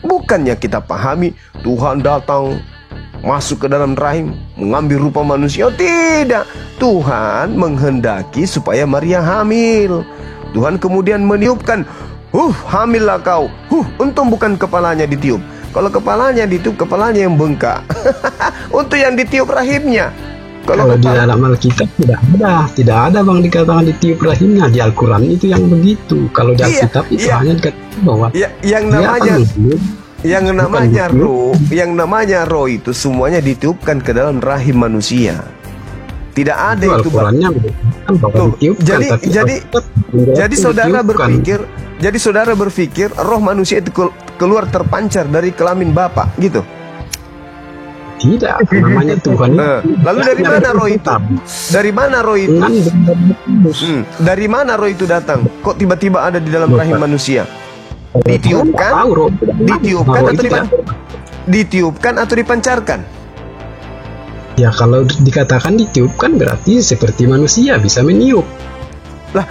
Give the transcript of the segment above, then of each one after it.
Bukannya kita pahami Tuhan datang masuk ke dalam rahim, mengambil rupa manusia. Tidak, Tuhan menghendaki supaya Maria hamil. Tuhan kemudian meniupkan, hamillah kau. Untung bukan kepalanya ditiup. Kalau kepalanya ditiup, kepalanya yang bengkak. Untuk yang ditiup rahimnya. Kalau di dalam Alkitab tidak ada bang dikatakan ditiup rahimnya. Di Al-Quran itu yang begitu. Kalau di Alkitab itu hanya dikatakan bahwa yang namanya roh itu semuanya ditiupkan ke dalam rahim manusia. Tidak ada itu bang. Jadi saudara berpikir roh manusia itu keluar terpancar dari kelamin bapak gitu. Tidak, namanya Tuhan. Lalu dari mana roh itu? Dari mana roh itu? Dari mana roh itu datang? Kok tiba-tiba ada di dalam rahim manusia? Ditiupkan atau dipancarkan? Ya kalau dikatakan ditiupkan berarti seperti manusia bisa meniup. Lah,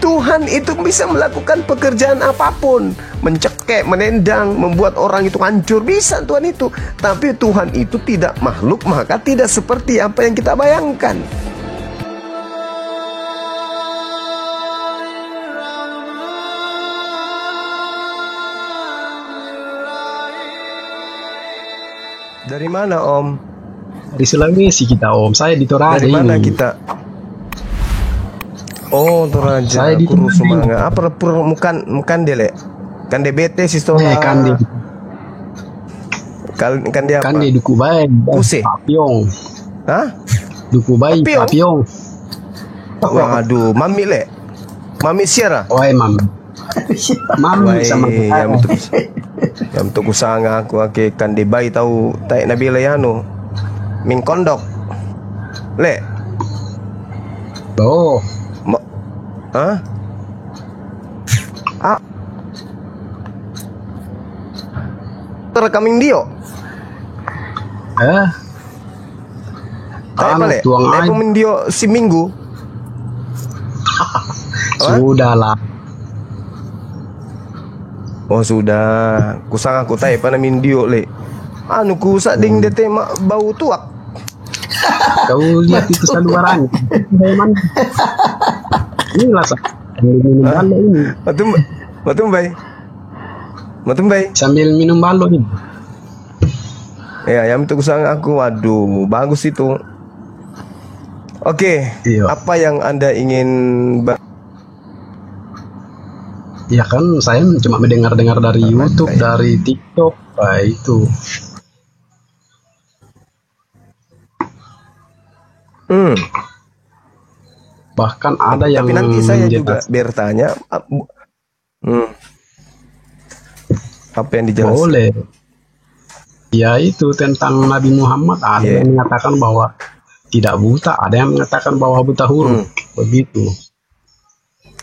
Tuhan itu bisa melakukan pekerjaan apapun, mencekek, menendang, membuat orang itu hancur, bisa Tuhan itu. Tapi Tuhan itu tidak makhluk, maka tidak seperti apa yang kita bayangkan. Dari mana Om? Dari Sulawesi kita Om, saya di Toraja. Dari mana kita? Oh, Toraja. Saya di Sumanga. Apa bukan dele? Kan DBT sistem. Kan dia apa? Kan di Duku Bayi. Kuse. Papiong. Hah? Duku Bayi, Papiong. Waduh, Mami le. Mami Sierra. Oh, Mami. Mami sama yang untuk usanga aku kan di bayi tahu taik Nabila Yano. Min kondok. Le. Oh. Hah? Terekaming dio. Tahu le? Tahu mendio si minggu. Sudahlah. Oh sudah. Kusang aku tahu pada mindio le. Anu kusak ding dete bau tuak. Kau lihat itu saluran. Inilah minum balo ini. Matum bay. Sambil minum balo ini. Ya, yang itu kusang aku. Waduh, bagus itu. Oke, apa yang Anda ingin? Ya kan, saya cuma mendengar-dengar dari YouTube, dari TikTok, itu. Bahkan ada yang. Tapi nanti saya juga bertanya. Apa yang dijelaskan? Boleh. Ya itu tentang Nabi Muhammad. Ada yang mengatakan bahwa tidak buta, ada yang mengatakan bahwa buta huruf. Begitu.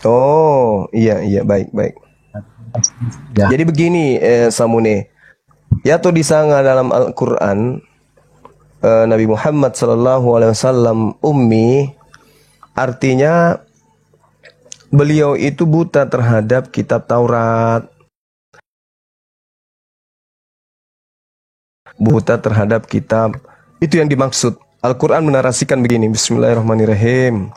Oh, iya, baik. Ya. Jadi begini, Samune. Ya tuh di sana dalam Al-Quran, Nabi Muhammad SAW ummi, artinya beliau itu buta terhadap kitab Taurat. Buta terhadap kitab. Itu yang dimaksud. Al-Quran menarasikan begini. Bismillahirrahmanirrahim.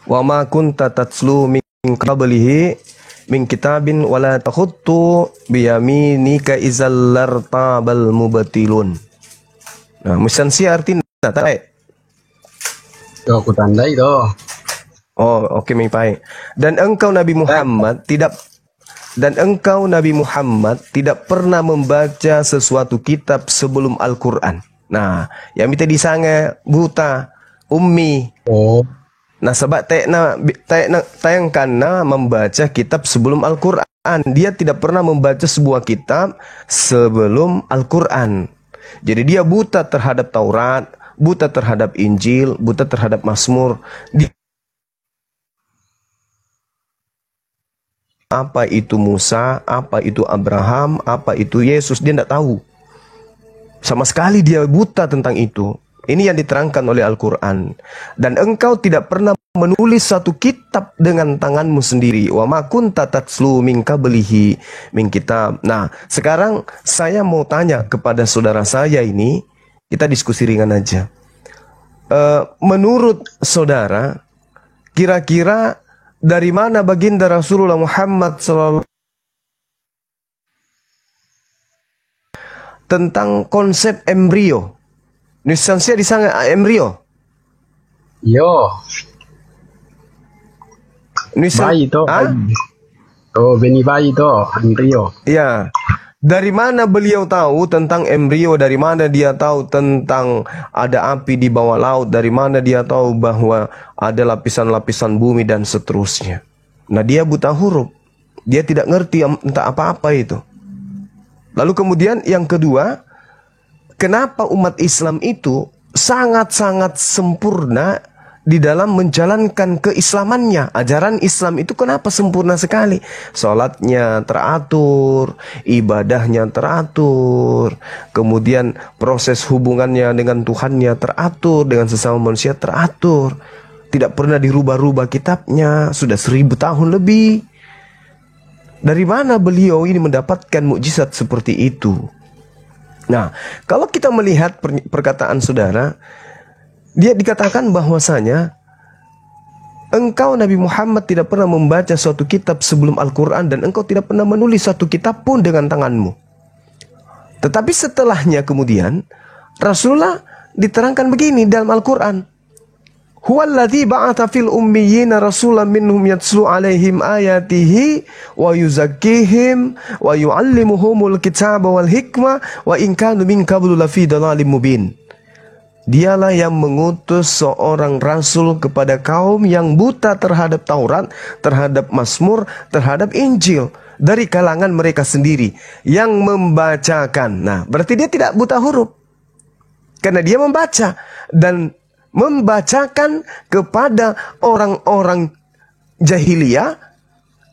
Wa ma kunta tatslu min qablihi min kitabin wala takhuttu biyaminika idzal lartabal mubtilun. Nah, musansi artinya tak. Aku tandai itu. Oh, oke, Mipai. Dan engkau Nabi Muhammad tidak pernah membaca sesuatu kitab sebelum Al-Quran. Nah, yang minta disanga buta, ummi. Oh. Nah, sebab tayangkan membaca kitab sebelum Al-Quran. Dia tidak pernah membaca sebuah kitab sebelum Al-Quran. Jadi dia buta terhadap Taurat, buta terhadap Injil, buta terhadap Mazmur. Apa itu Musa, apa itu Abraham, apa itu Yesus, dia tidak tahu. Sama sekali dia buta tentang itu. Ini yang diterangkan oleh Al-Quran. Dan engkau tidak pernah menulis satu kitab dengan tanganmu sendiri. Wa ma kunta tatslu min qablihi min kitab. Nah, sekarang saya mau tanya kepada saudara saya ini, kita diskusi ringan aja. Menurut saudara, kira-kira dari mana baginda Rasulullah Muhammad SAW tentang konsep embrio? Nusansia di sana embrio. Yo. Bayi to. Oh, benih bayi to, embrio. Ya. Dari mana beliau tahu tentang embrio? Dari mana dia tahu tentang ada api di bawah laut? Dari mana dia tahu bahwa ada lapisan-lapisan bumi dan seterusnya? Nah, dia buta huruf. Dia tidak ngerti entah apa-apa itu. Lalu kemudian yang kedua, kenapa umat Islam itu sangat-sangat sempurna di dalam menjalankan keislamannya? Ajaran Islam itu kenapa sempurna sekali? Salatnya teratur, ibadahnya teratur, kemudian proses hubungannya dengan Tuhannya teratur, dengan sesama manusia teratur. Tidak pernah dirubah-rubah kitabnya, sudah 1000 tahun lebih. Dari mana beliau ini mendapatkan mukjizat seperti itu? Nah, kalau kita melihat perkataan saudara, dia dikatakan bahwasanya engkau Nabi Muhammad tidak pernah membaca suatu kitab sebelum Al-Quran, dan engkau tidak pernah menulis suatu kitab pun dengan tanganmu. Tetapi setelahnya kemudian Rasulullah diterangkan begini dalam Al-Quran. Huwallazi ba'atha fil ummiyina rasulan minhum yatslu alaihim ayatihi wa yuzakkihim wa yu'allimuhumul kitaba wal hikmah wa in kanu min qablu lafi dhalalin mubin. Dialah yang mengutus seorang rasul kepada kaum yang buta terhadap Taurat, terhadap Mazmur, terhadap Injil, dari kalangan mereka sendiri, yang membacakan. Nah, berarti dia tidak buta huruf, karena dia membaca dan membacakan kepada orang-orang jahiliyah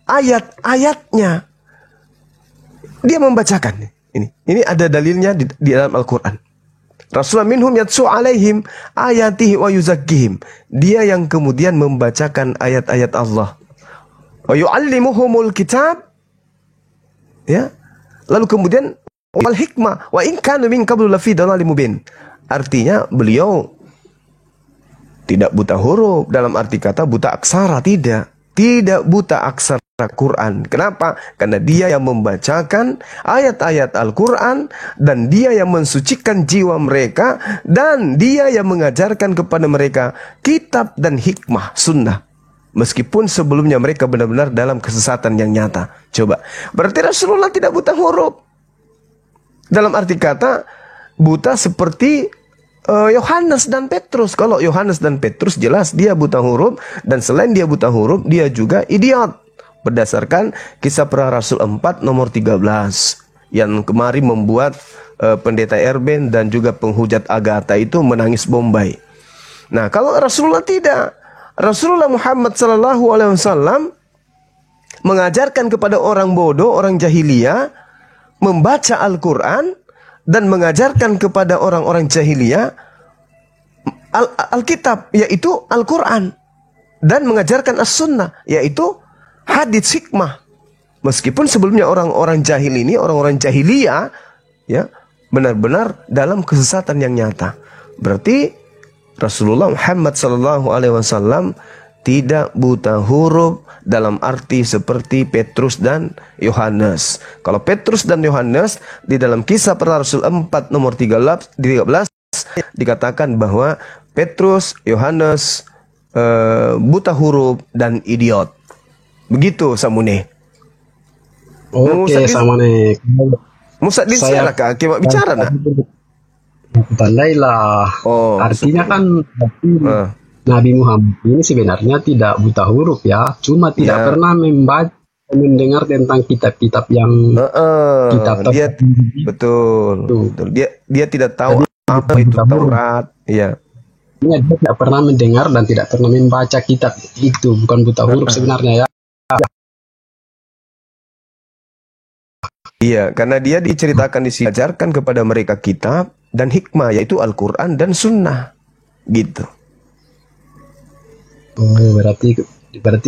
ayat-ayatnya. Dia membacakan. Ini ada dalilnya di dalam Al-Quran. Rasulullah minhum yatsu alaihim ayatihi wa yuzakkihim. Dia yang kemudian membacakan ayat-ayat Allah. Wa yu'allimuhumul kitab. Ya. Lalu kemudian wal hikmah wa in kanu min qablu lafi dhalalin mubin. Artinya beliau tidak buta huruf dalam arti kata buta aksara, tidak. Tidak buta aksara Quran. Kenapa? Karena dia yang membacakan ayat-ayat Al-Quran, dan dia yang mensucikan jiwa mereka, dan dia yang mengajarkan kepada mereka kitab dan hikmah sunnah. Meskipun sebelumnya mereka benar-benar dalam kesesatan yang nyata. Coba. Berarti Rasulullah tidak buta huruf. Dalam arti kata buta seperti Yohanes dan Petrus. Kalau Yohanes dan Petrus jelas dia buta huruf, dan selain dia buta huruf, dia juga idiot. Berdasarkan Kisah Para Rasul 4 nomor 13 yang kemarin membuat pendeta Erben dan juga penghujat Agatha itu menangis bombay. Nah, kalau Rasulullah tidak. Rasulullah Muhammad SAW mengajarkan kepada orang bodoh, orang jahiliyah, membaca Al-Quran, dan mengajarkan kepada orang-orang jahiliyah Alkitab, yaitu Al-Quran, dan mengajarkan As-Sunnah, yaitu hadits hikmah. Meskipun sebelumnya orang-orang jahil ini, orang-orang jahiliyah, ya, benar-benar dalam kesesatan yang nyata. Berarti Rasulullah Muhammad SAW tidak buta huruf dalam arti seperti Petrus dan Yohanes. Kalau Petrus dan Yohanes di dalam Kisah Para Rasul 4 nomor 13 dikatakan bahwa Petrus, Yohanes buta huruf dan idiot. Begitu Samune. Oke, Samune. Musa di sana Kak, kimak bicara nak. Pandailah. Oh, artinya kan Nabi Muhammad ini sebenarnya tidak buta huruf ya, cuma tidak pernah mendengar tentang kitab-kitab yang kitab dia betul. Dia tidak tahu apa itu Taurat, ya. Dia tidak pernah mendengar dan tidak pernah membaca kitab itu, bukan buta huruf sebenarnya ya. Iya, karena dia diceritakan diajarkan kepada mereka kitab dan hikmah, yaitu Al-Quran dan Sunnah, gitu. Oh, berarti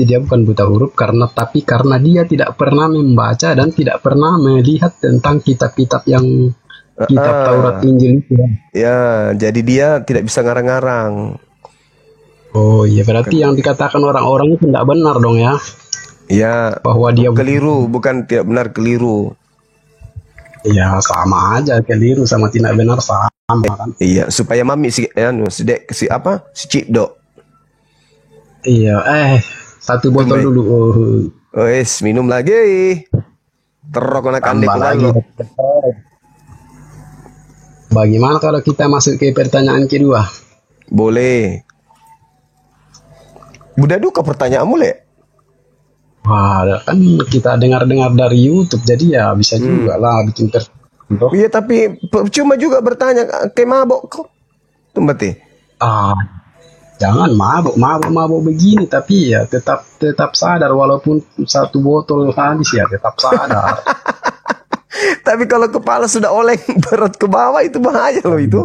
dia bukan buta huruf karena dia tidak pernah membaca dan tidak pernah melihat tentang kitab-kitab yang kitab Taurat Injil itu. Ya, jadi dia tidak bisa ngarang-ngarang. Oh iya, berarti yang dikatakan orang-orang itu tidak benar dong ya? Ya, bahwa dia keliru, bukan tidak benar, keliru. Iya, sama aja, keliru sama tidak benar sama kan. Iya, supaya mami si Cipdo. Iya, satu botol dulu. Minum lagi. Terok nak ande lagi. Bagaimana kalau kita masuk ke pertanyaan kedua? Boleh. Budak duka pertanyaanmu, Le. Wah, kan kita dengar-dengar dari YouTube, jadi ya bisa juga lah bikin pertanyaan. Iya, tapi cuma juga bertanya kayak mabok kok. Tumbati. Jangan mabuk begini, tapi ya tetap sadar walaupun satu botol habis ya tetap sadar. Tapi kalau kepala sudah oleng berat ke bawah itu bahaya loh itu.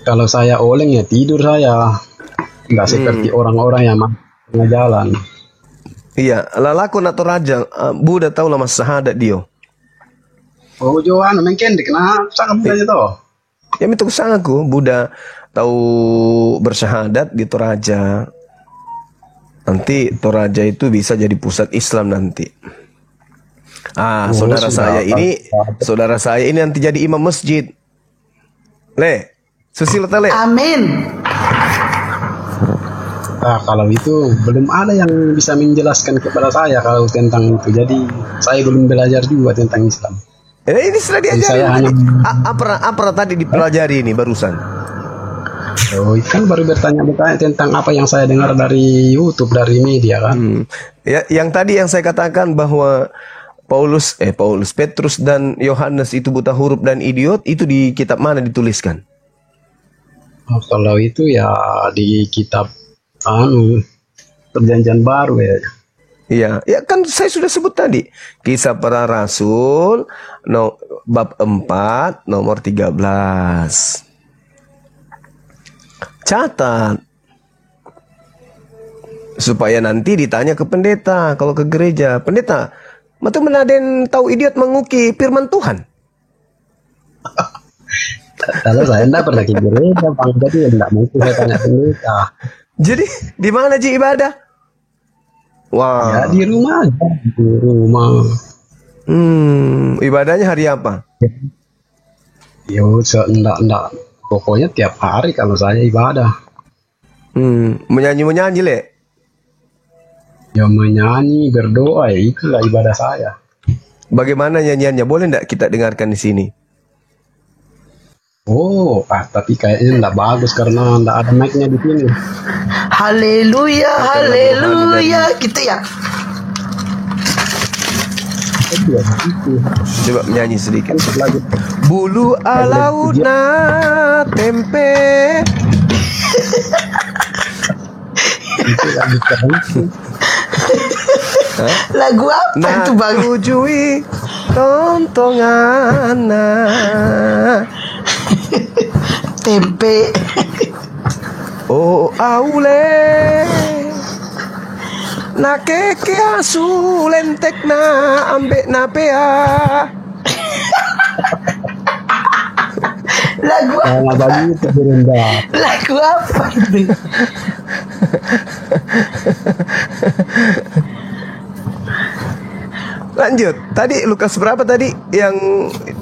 Kalau saya oleng ya tidur saya, nggak seperti orang-orang yang tengah jalan. Iya, lalaku nato raja, Buddha tahu lah mas sahadat dia. Oh Johan, mungkin kenapa sangat budanya toh? Ya mituk sangaku, Buddha tahu bersyahadat di Toraja. Nanti Toraja itu bisa jadi pusat Islam nanti. Saudara saya ini nanti jadi imam masjid. Le, Susilo Le. Amin. Kalau itu belum ada yang bisa menjelaskan kepada saya kalau tentang itu. Jadi saya belum belajar juga tentang Islam. Ini sudah diajari. Apa tadi dipelajari ini barusan? Oh, kan baru bertanya tentang apa yang saya dengar dari YouTube, dari media kan. Ya, yang tadi yang saya katakan bahwa Petrus dan Yohanes itu buta huruf dan idiot, itu di kitab mana dituliskan? Oh, kalau itu ya di kitab Perjanjian Baru ya. Iya, ya kan saya sudah sebut tadi. Kisah Para Rasul bab 4 nomor 13. Catat. Supaya nanti ditanya ke pendeta kalau ke gereja. Pendeta, matu menaden tahu idiot menguki firman Tuhan. Kalau saya enggak pernah ke gereja, Bang, jadi enggak mungkin saya tanya pendeta. Jadi di mana Ji ibadah? Wah. Ya di rumah aja, di rumah. Ibadahnya hari apa? Yo, enggak. Pokoknya tiap hari kalau saya ibadah. Menyanyi Le. Ya menyanyi, berdoa, ya itulah ibadah saya. Bagaimana nyanyiannya? Boleh enggak kita dengarkan di sini? Oh, tapi kayaknya enggak bagus karena enggak ada mic-nya di sini. Haleluya, haleluya, gitu ya. Coba menyanyi sedikit. Bulu alauna tempe. Lagu apa itu Bang? Tujui tontongan tempe. Oh aule na keke asu lentek na ambek na pea. Lagu apa itu? Lanjut. Tadi Lukas berapa tadi yang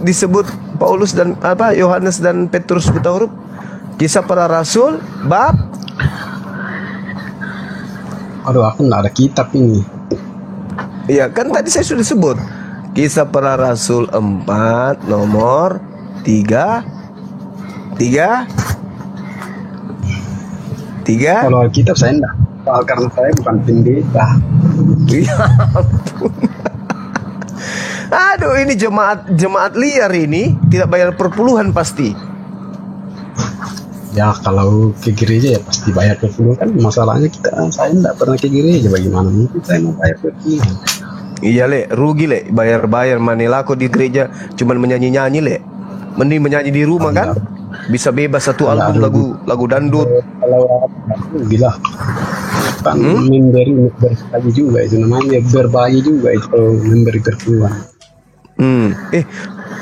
disebut Paulus dan Yohanes dan Petrus buta huruf? Kisah Para Rasul bab. Aduh, aku nggak ada kitab ini. Iya, kan tadi saya sudah sebut. Kisah Para Rasul 4 nomor 3. Kalau kitab saya enggak, karena saya bukan pendeta. Ya ampun. Aduh, ini jemaat liar ini tidak bayar perpuluhan pasti. Ya kalau ke gereja ya pasti bayar perpuluhan, kan masalahnya saya enggak pernah ke gereja, bagaimana mungkin saya mau bayar perpuluhan. Iya Le, rugi Le, bayar manila kok di gereja cuman menyanyi-nyanyi Le. Mending menyanyi di rumah kan? Bisa bebas satu album lagu dangdut. Kalau gila kan memberi berbagi juga itu namanya, berbagi juga itu memberi terkuat.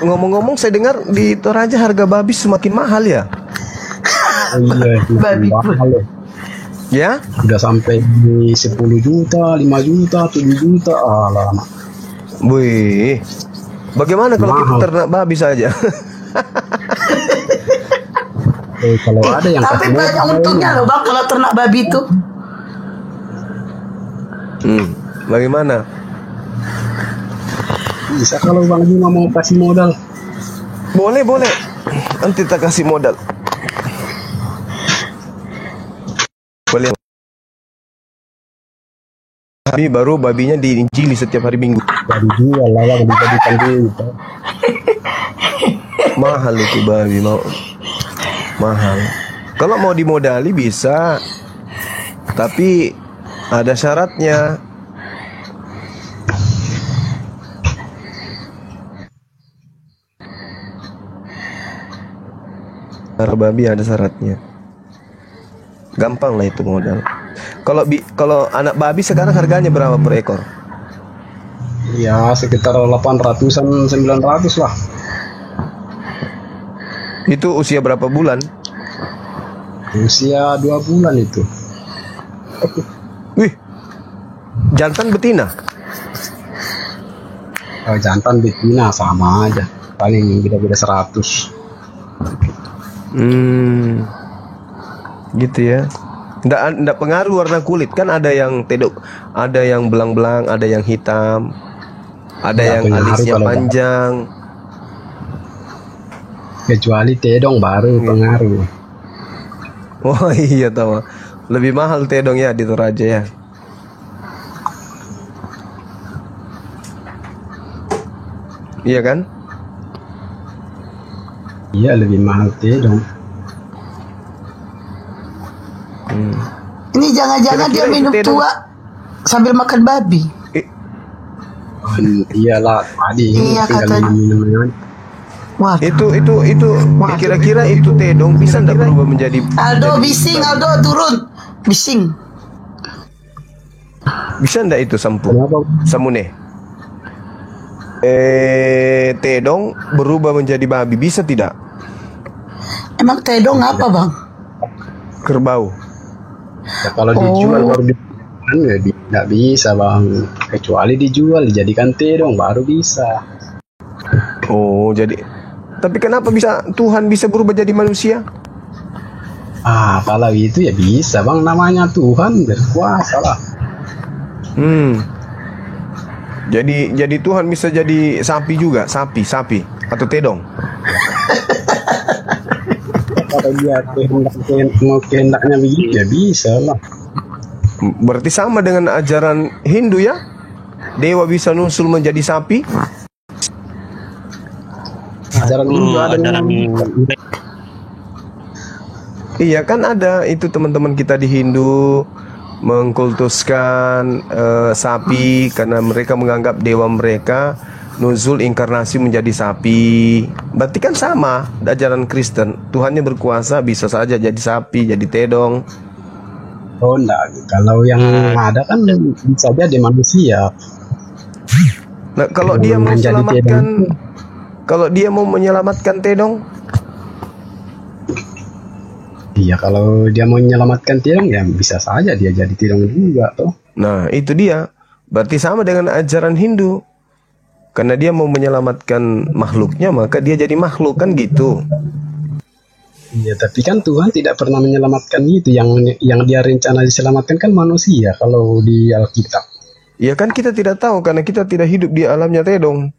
Ngomong-ngomong saya dengar di Toraja harga babi semakin mahal ya? Iya, Babi mahal ya. Udah sampai 10 juta, 5 juta, 7 juta. Alah. Wih, bagaimana kalau kita ternak babi saja? Kalau ada yang tapi banyak untungnya loh bang kalau ternak babi itu. Bagaimana? Bisa kalau Bang Bima mau kasih modal. Boleh. Nanti kita kasih modal. Boleh. Tapi baru babinya diinjili setiap hari Minggu. Dari jual lah, dijadikan duit. Mahal itu babi, mahal. Kalau mau dimodali bisa, tapi ada syaratnya. Babi ada syaratnya. Gampang lah itu modal. Kalau anak babi sekarang harganya berapa per ekor? Ya sekitar 800-an 900 lah. Itu usia berapa bulan? Usia 2 bulan itu. Wih, jantan betina? Jantan betina sama aja, paling beda-beda 100. Gitu ya. Nggak pengaruh warna kulit kan, ada yang tedok, ada yang belang-belang, ada yang hitam, ada yang alisnya panjang. Kecuali tedong baru pengaruh. Oh iya tahu. Lebih mahal tedong ya di Toraja ya. Iya kan? Iya lebih mahal tedong. Ini jangan-jangan dia minum tua sambil makan babi. Iyalah tadi katanya minum. Wah. Itu kira-kira itu tedong bisa nggak berubah menjadi Aldo bising, Aldo turun bising. Bisa nggak itu samune? Tedong berubah menjadi babi bisa tidak? Emang tedong apa bang? Kerbau. Ya, kalau dijual baru dijual ya tidak bisa bang, kecuali dijual dijadikan tedong baru bisa. Oh jadi, tapi kenapa bisa Tuhan bisa berubah jadi manusia? Kalau itu ya bisa bang, namanya Tuhan berkuasa lah. Jadi Tuhan bisa jadi sapi juga, sapi atau tedong. Kalau dia kehendaknya begitu ya bisa lah. Berarti sama dengan ajaran Hindu ya? Dewa bisa nusul menjadi sapi? Ajaran Hindu ada Iya kan ada itu teman-teman kita di Hindu mengkultuskan sapi karena mereka menganggap dewa mereka nuzul inkarnasi menjadi sapi. Berarti kan sama ajaran Kristen, Tuhannya berkuasa bisa saja jadi sapi, jadi tedong. Oh enggak, kalau yang ada kan bisa jadi manusia. Nah kalau dia mau menyelamatkan, kalau dia mau menyelamatkan tedong, iya kalau dia mau menyelamatkan tedong ya bisa saja dia jadi tedong juga toh. Nah itu dia, berarti sama dengan ajaran Hindu. Karena dia mau menyelamatkan makhluknya, maka dia jadi makhluk kan gitu. Iya, tapi kan Tuhan tidak pernah menyelamatkan itu. Yang dia rencana diselamatkan kan manusia kalau di Alkitab. Ya kan kita tidak tahu karena kita tidak hidup di alamnya tedong.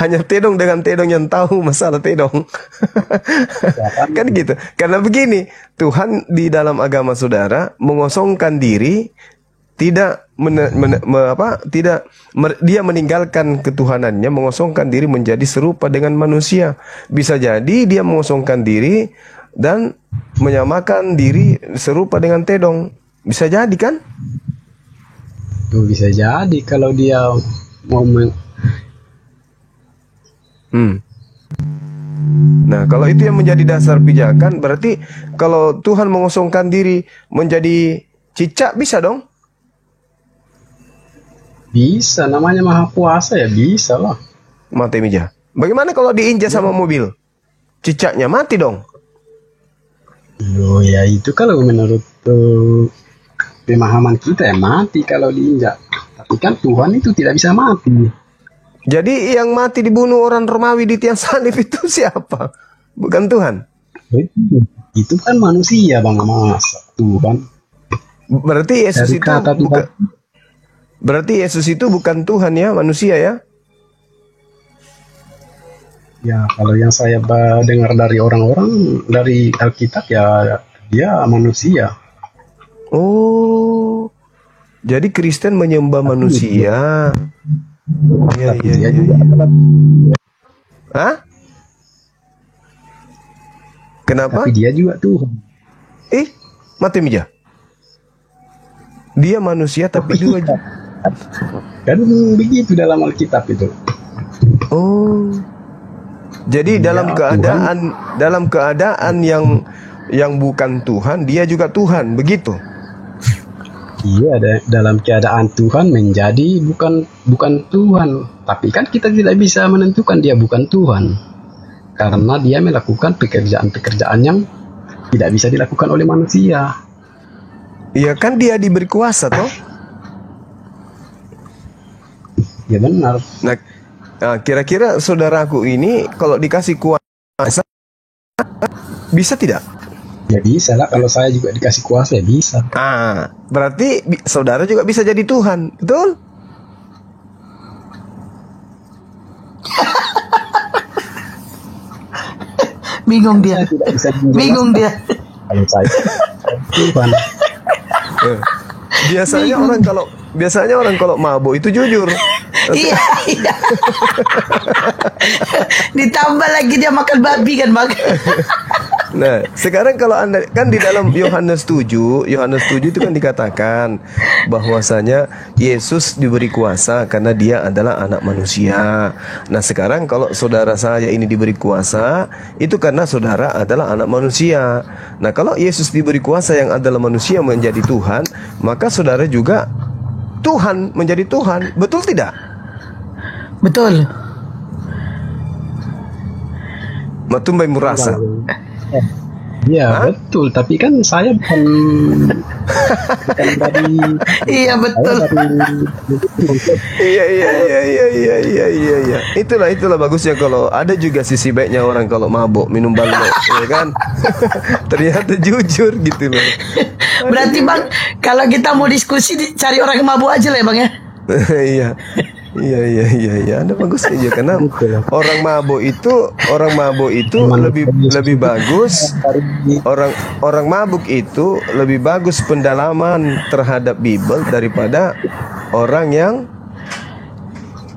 Hanya tedong dengan tedong yang tahu masalah tedong. Kan gitu. Karena begini, Tuhan di dalam agama saudara mengosongkan diri, dia meninggalkan ketuhanannya, mengosongkan diri menjadi serupa dengan manusia. Bisa jadi dia mengosongkan diri dan menyamakan diri serupa dengan tedong. Bisa jadi kan? Bisa jadi kalau dia mau Nah, kalau itu yang menjadi dasar pijakan, berarti kalau Tuhan mengosongkan diri menjadi cicak, bisa dong? Bisa, namanya Maha Kuasa ya, bisa lah. Mati Mija. Bagaimana kalau diinjak sama mobil? Cicaknya mati dong? Oh ya, itu kalau menurut pemahaman kita ya mati kalau diinjak. Tapi kan Tuhan itu tidak bisa mati. Jadi yang mati dibunuh orang Romawi di tiang salib itu siapa? Bukan Tuhan. Itu kan manusia, Bang, masa Tuhan. Berarti Yesus Dari itu kata bukan, berarti Yesus itu bukan Tuhan ya, manusia ya? Ya, kalau yang saya dengar dari orang-orang dari Alkitab ya dia manusia. Oh. Jadi Kristen menyembah manusia. Iya, Tapi iya, dia iya. juga Hah? Kenapa? tapi dia juga Tuhan. Mati Mija. Dia manusia tapi juga. Kan begitu dalam Alkitab itu. Oh. Jadi dalam keadaan yang bukan Tuhan, dia juga Tuhan, begitu. Iya, dalam keadaan Tuhan menjadi bukan Tuhan. Tapi kan kita tidak bisa menentukan dia bukan Tuhan. Karena dia melakukan pekerjaan-pekerjaan yang tidak bisa dilakukan oleh manusia. Iya kan dia diberi kuasa toh? Ya benar. Nah, kira-kira saudaraku ini kalau dikasih kuasa bisa tidak? Ya bisa lah, kalau saya juga dikasih kuasa ya bisa. Berarti saudara juga bisa jadi Tuhan, betul? Bingung dia. Bingung dia. Kalau saya Tuhan. Biasanya orang kalau mabuk itu jujur. Iya. Ditambah lagi dia makan babi kan, Bang. Nah, sekarang kalau Anda kan di dalam Yohanes 7 itu kan dikatakan bahwasanya Yesus diberi kuasa karena dia adalah anak manusia. Nah, sekarang kalau saudara saya ini diberi kuasa, itu karena saudara adalah anak manusia. Nah, kalau Yesus diberi kuasa yang adalah manusia menjadi Tuhan, maka saudara juga Tuhan menjadi Tuhan. Betul tidak? Betul. Matumbai merasa. Iya betul, tapi kan saya bukan dari. Iya betul. Iya. Itulah bagusnya kalau ada juga sisi baiknya orang kalau mabuk minum balok, ya kan? Ternyata jujur gitu loh. Berarti Bang, kalau kita mau diskusi cari orang yang mabuk aja lah ya Bang ya. Iya. Ada bagusnya aja karena orang mabuk itu lebih bagus. Orang mabuk itu lebih bagus pendalaman terhadap Bible daripada orang yang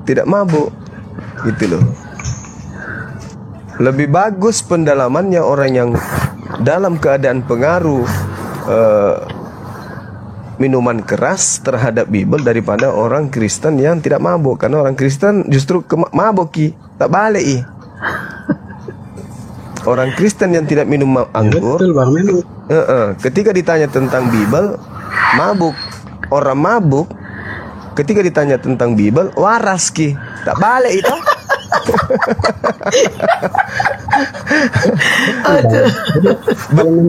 tidak mabuk, gitu loh. Lebih bagus pendalamannya orang yang dalam keadaan pengaruh minuman keras terhadap Bible daripada orang Kristen yang tidak mabuk. Karena orang Kristen justru mabuk tak balik orang Kristen yang tidak minum anggur, betul, Bang, ketika ditanya tentang Bible mabuk. Orang mabuk ketika ditanya tentang Bible waras tak balik itu.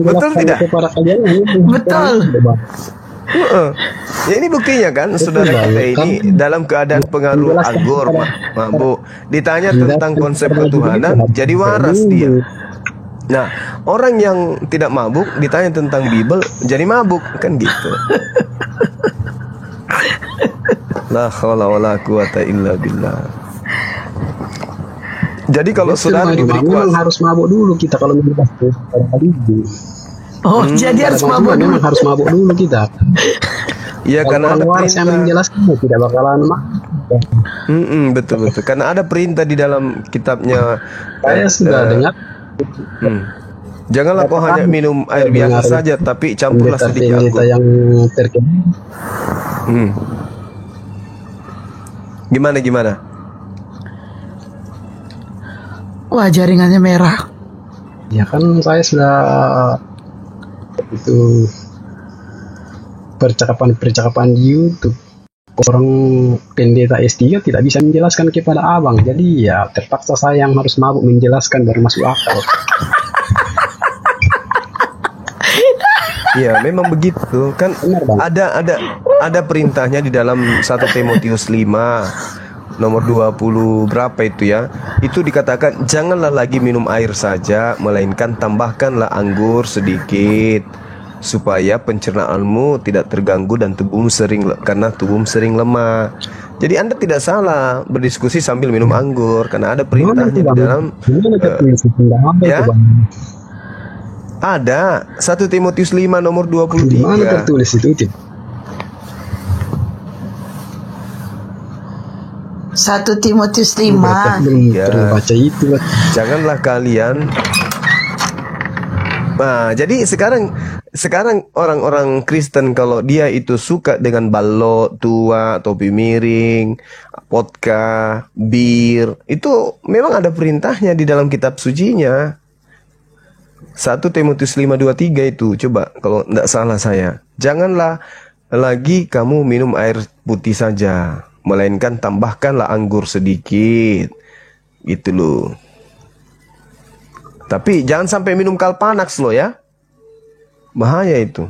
Betul tidak? Betul. Ya ini buktinya kan, saudara kita ini dalam keadaan pengaruh anggur mabuk, ditanya tentang konsep ketuhanan jadi waras dia. Nah, orang yang tidak mabuk ditanya tentang Bible jadi mabuk, kan gitu. La haula wala quwata illa billah. Jadi kalau saudara diberi kuasa, harus mabuk dulu kita kalau membahas jadi harus mabuk dulu. Memang harus mabuk dulu kita. Iya, karena ada perintah yang menjelaskan tidak bakalan betul. Karena ada perintah di dalam kitabnya. Saya sudah dengar. Janganlah kau hanya minum air biasa saja, tapi campurlah sedikit anggur. Yang terkenal. Gimana? Wah, jaringannya merah. Ya kan saya sudah itu percakapan di YouTube. Orang pendeta S3 tidak bisa menjelaskan kepada abang, jadi ya terpaksa saya yang harus mabuk menjelaskan baru masuk akal. Iya, memang begitu kan. Benar, Bang. Ada perintahnya di dalam 1 Timotius 5 nomor 20 berapa itu ya. Itu dikatakan janganlah lagi minum air saja, melainkan tambahkanlah anggur sedikit supaya pencernaanmu tidak terganggu dan tubuhmu karena tubuhmu sering lemah. Jadi Anda tidak salah berdiskusi sambil minum anggur karena ada perintahnya di dalam ya. Ada 1 Timotius 5 nomor 23. Di mana tertulis itu? 1 Timotius 5. Belum Ya. pernah baca itu. Janganlah kalian. Nah, jadi sekarang orang-orang Kristen kalau dia itu suka dengan balok tua, topi miring, vodka, bir, itu memang ada perintahnya di dalam kitab sucinya. 1 Timotius 5:23 itu, coba kalau tidak salah saya. Janganlah lagi kamu minum air putih saja, melainkan tambahkanlah anggur sedikit. Gitu loh. Tapi jangan sampai minum Kalpanax loh ya. Bahaya itu.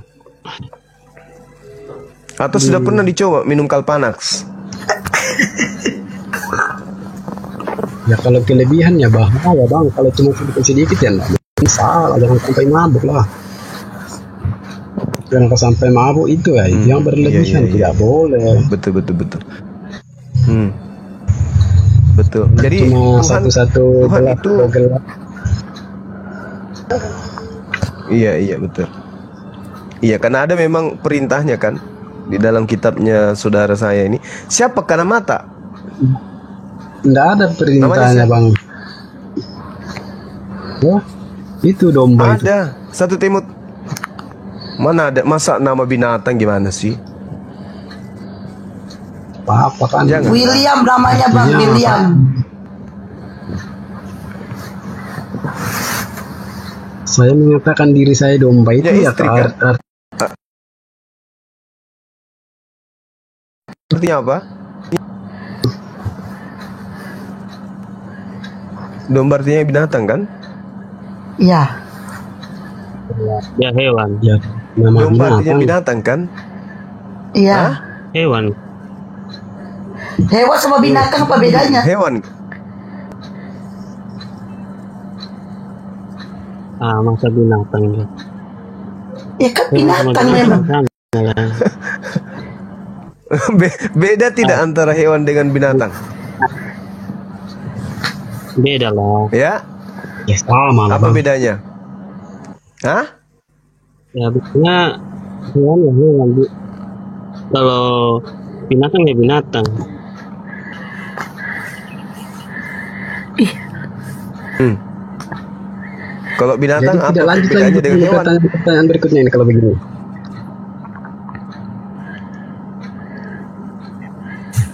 Atau sudah pernah dicoba minum Kalpanax? Ya kalau kelebihan ya bahaya, Bang. Kalau cuma sedikit ya enggak salah, jangan sampai mabuk lah. Jangan sampai mabuk itu ya, itu yang berlebihan, iya. tidak boleh. Betul. Betul. Jadi Cuma Tuhan gelas itu gelas. Iya betul. Iya, karena ada memang perintahnya kan di dalam kitabnya saudara saya ini. Siapa karena mata? Tidak ada perintahnya, siapa? Bang. Ya, itu domba itu. Ada 1 Timot. Mana ada, masa nama binatang gimana sih? Apa kan? Jangan. William namanya, Bang. Iya. William. Saya mengatakan diri saya domba itu Ya, ya, istri, kan? Artinya apa? Domba artinya binatang kan? Iya. Ya hewan. ya nama Domba artinya binatang. binatang kan? Iya. Hah? Hewan. Hewan sama binatang apa bedanya? Hewan. Masa binatang ya. Ya kan binatang memang. Beda tidak antara hewan dengan binatang? Beda lah. Ya? Ya sama lah, Apa Bang. bedanya? Hah? Ya biasanya hewan ya hewan. Kalau binatang ya binatang. Kalau binatang Jadi apa tidak lanjut lagi bedanya dengan hewan? pertanyaan berikutnya ini kalau begini.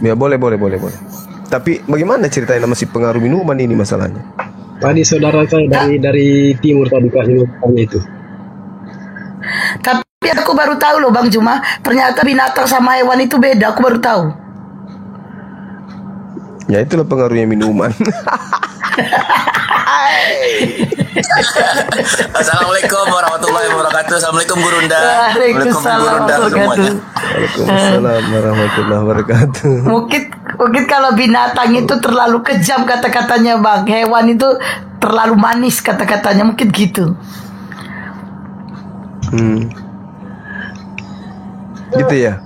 Ya boleh. Tapi bagaimana ceritanya masih pengaruh minuman ini masalahnya? Tadi saudara saya dari timur tadi Kak minumannya itu. Tapi aku baru tahu loh, Bang Juma. Ternyata binatang sama hewan itu beda. Aku baru tahu. Ya itulah pengaruhnya minuman. Assalamualaikum warahmatullahi wabarakatuh. Assalamualaikum Gurunda. Waalaikumsalam Gurunda semuanya. warahmatullahi. Waalaikumsalam warahmatullahi wabarakatuh. Mungkin kalau binatang itu terlalu kejam kata-katanya, Bang. Hewan itu terlalu manis kata-katanya, mungkin gitu. Gitu ya.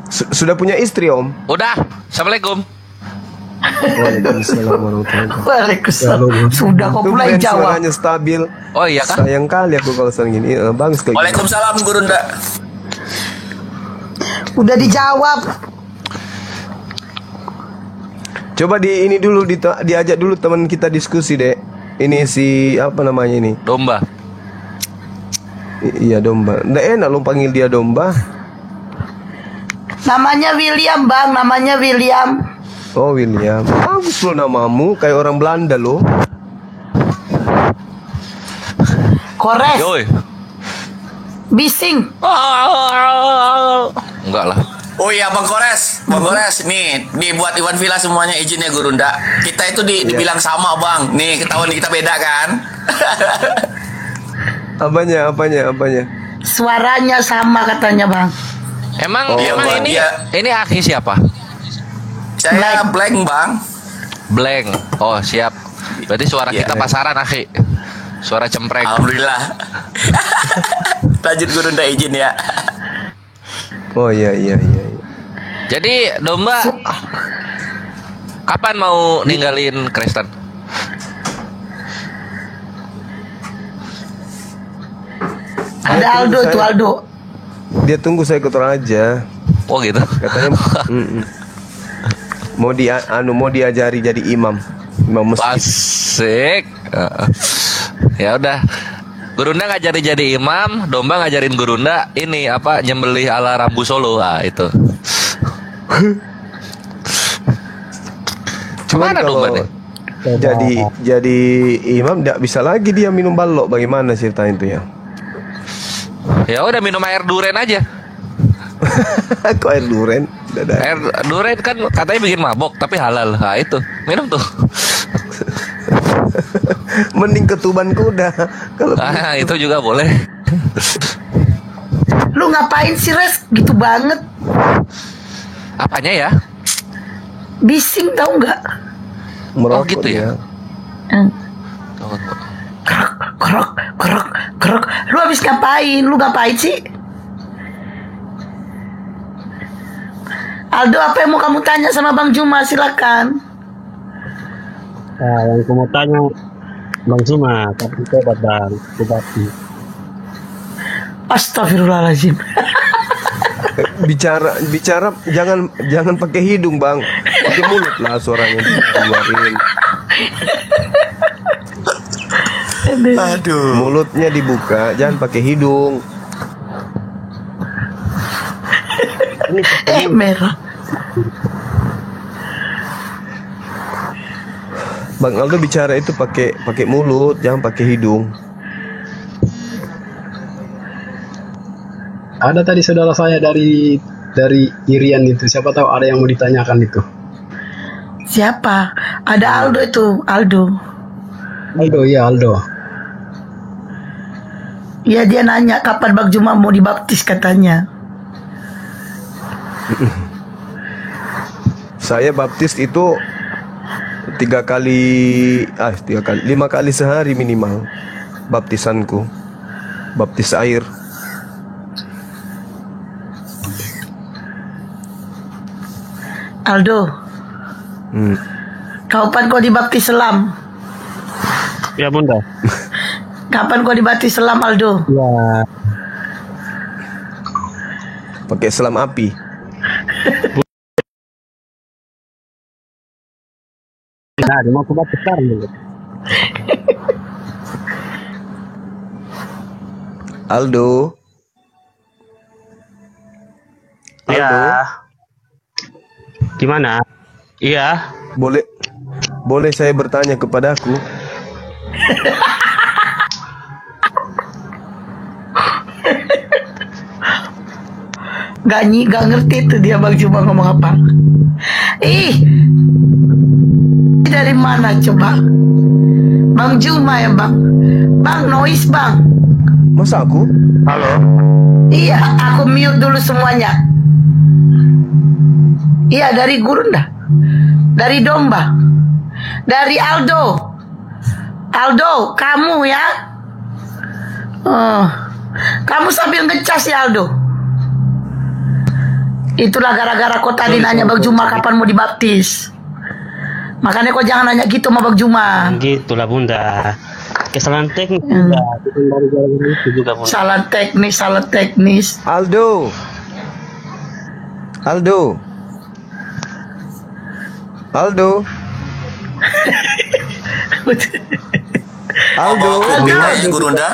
Sudah punya istri, Om? Udah. Assalamualaikum. Waalaikumsalam warahmatullahi wabarakatuh. Waalaikumsalam. Sudah kok mulai Tumben jawab. suaranya stabil. Oh iya kah? Sayang kali aku kalau sering gini. Bang sekali. Waalaikumsalam Gurunda. Udah dijawab. Coba ini dulu diajak dulu teman kita diskusi, Dek. Ini si apa namanya ini? Domba. Iya, domba. Nggak enak lo panggil dia domba. Namanya William, Bang. Namanya William. Oh, William. Bagus lo namamu, kayak orang Belanda lo. Kores. Yoi. Bising. Enggak lah. Oh iya Bang Kores, nih buat Iwan Villa semuanya izin ya Gurunda. Kita itu dibilang sama Bang. Nih ketahuan kita beda kan? Apanya? Suaranya sama katanya, Bang. Emang Iya, Bang, ini dia. ini Aki siapa? Saya blank Bang. Blank. Oh, siap. Berarti suara Iya. kita pasaran, Aki. Suara cempreng. Alhamdulillah. Lanjut Gurunda izin ya. Oh iya. Jadi domba kapan mau ninggalin Kristen? Ada Aldo saya- tuh, Aldo. Dia tunggu saya ikut aja. Oh gitu. Katanya mau diajari jadi imam masjid. Asik. Ya udah. Gurunda ngajarin jadi imam, domba ngajarin Gurunda ini apa nyembelih ala Rambu Solo. Ah, itu. Cuman Kemana domba kalau nih? jadi imam tidak bisa lagi dia minum balok. Bagaimana ceritanya itu ya? Ya udah minum air duren aja. Kok air duren? Air duren kan katanya bikin mabok tapi halal. Nah, itu. Minum tuh. Mending ketuban kuda. Kalau Ah, itu juga boleh. Lu ngapain sih, Res? Gitu banget. Apanya ya? Bising tau nggak? merokok gitu ya? dia. Kerok. Lu habis ngapain? Lu ngapain sih? Aldo, apa yang mau kamu tanya sama Bang Juma? Silakan. Nah, yang aku mau tanya Bang Juma, tapi tobat Bang, tobati. Astagfirullahaladzim. Bicara jangan pakai hidung, Bang. Pakai mulut lah suaranya dikeluarin. Aduh. Mulutnya dibuka, jangan pakai hidung. Merah. Bang Aldo bicara itu pakai mulut, jangan pakai hidung. Ada tadi saudara saya dari Irian itu, siapa tahu ada yang mau ditanyakan itu. Siapa? Ada Aldo itu, Aldo. Aldo, iya Aldo. Ya, dia nanya kapan Bang Juma mau dibaptis katanya. Saya baptis itu 5 kali sehari minimal. Baptisanku, baptis air. Aldo, kapan kau dibaptis selam? Ya Bunda. Kapan kau dibaptis selam, Aldo? Ya, Pakai selam api. nah, mau tobat sekarang dulu. Aldo. Ya. Gimana? Iya. Boleh saya bertanya kepadaku? Gak ngerti tuh dia Bang Juma ngomong apa. Dari mana coba? Bang Juma ya Bang? Bang, noise Bang. Masa aku? Halo. Iya, aku mute dulu semuanya. Iya, dari Gurunda, dari Domba, dari Aldo. Aldo, kamu ya? Kamu sambil ngecas ya Aldo? Itulah gara-gara kau tadi nanya Bang Juma kapan mau dibaptis. Makanya kau jangan nanya gitu sama Bang Juma. Gitulah Bunda. Kesalahan teknis Bunda. Bukan dari gara-gara itu juga Bunda. Salah teknis. Aldo. Aldo. Gurunda.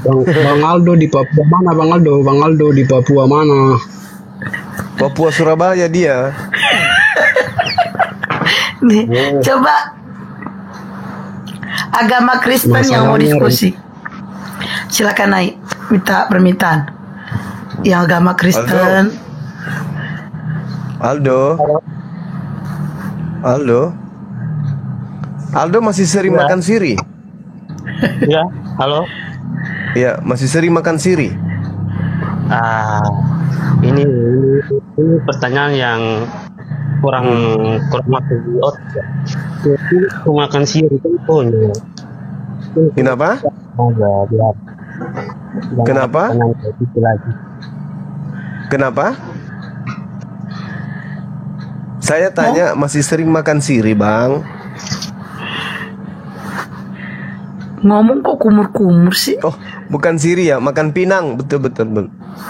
Bang Aldo di Papua mana, Bang Aldo? Bang Aldo di Papua mana? Papua Surabaya dia. Nih, coba agama Kristen yang mau diskusi. Silakan naik, minta permintaan. Yang agama Kristen. Aldo. Aldo masih sering makan siri? Ya, halo. Ya, masih sering makan siri. Ini pertanyaan yang kurang masuk di otak. Itu makan siri itu pun. Kenapa? Kenapa? Kenapa? Saya tanya masih sering makan siri, Bang? Ngomong kok kumur-kumur sih? Oh, bukan siri ya, makan pinang. Betul.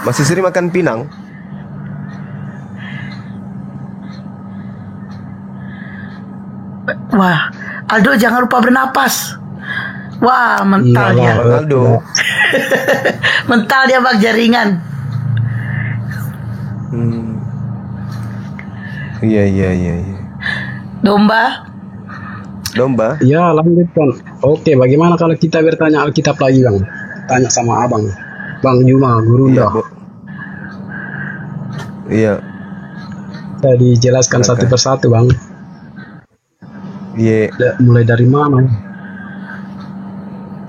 Masih sering makan pinang? Wah, Aldo jangan lupa bernapas. Wah, mental dia. Bang Aldo. Mental dia bang, jaringan. Iya. Domba. Ya, lanjutkan. Oke, bagaimana kalau kita bertanya Alkitab lagi, Bang? Tanya sama Abang. Bang Juma, Gurunda. Iya. Saya dijelaskan satu persatu, Bang. Iya. Mulai dari mana?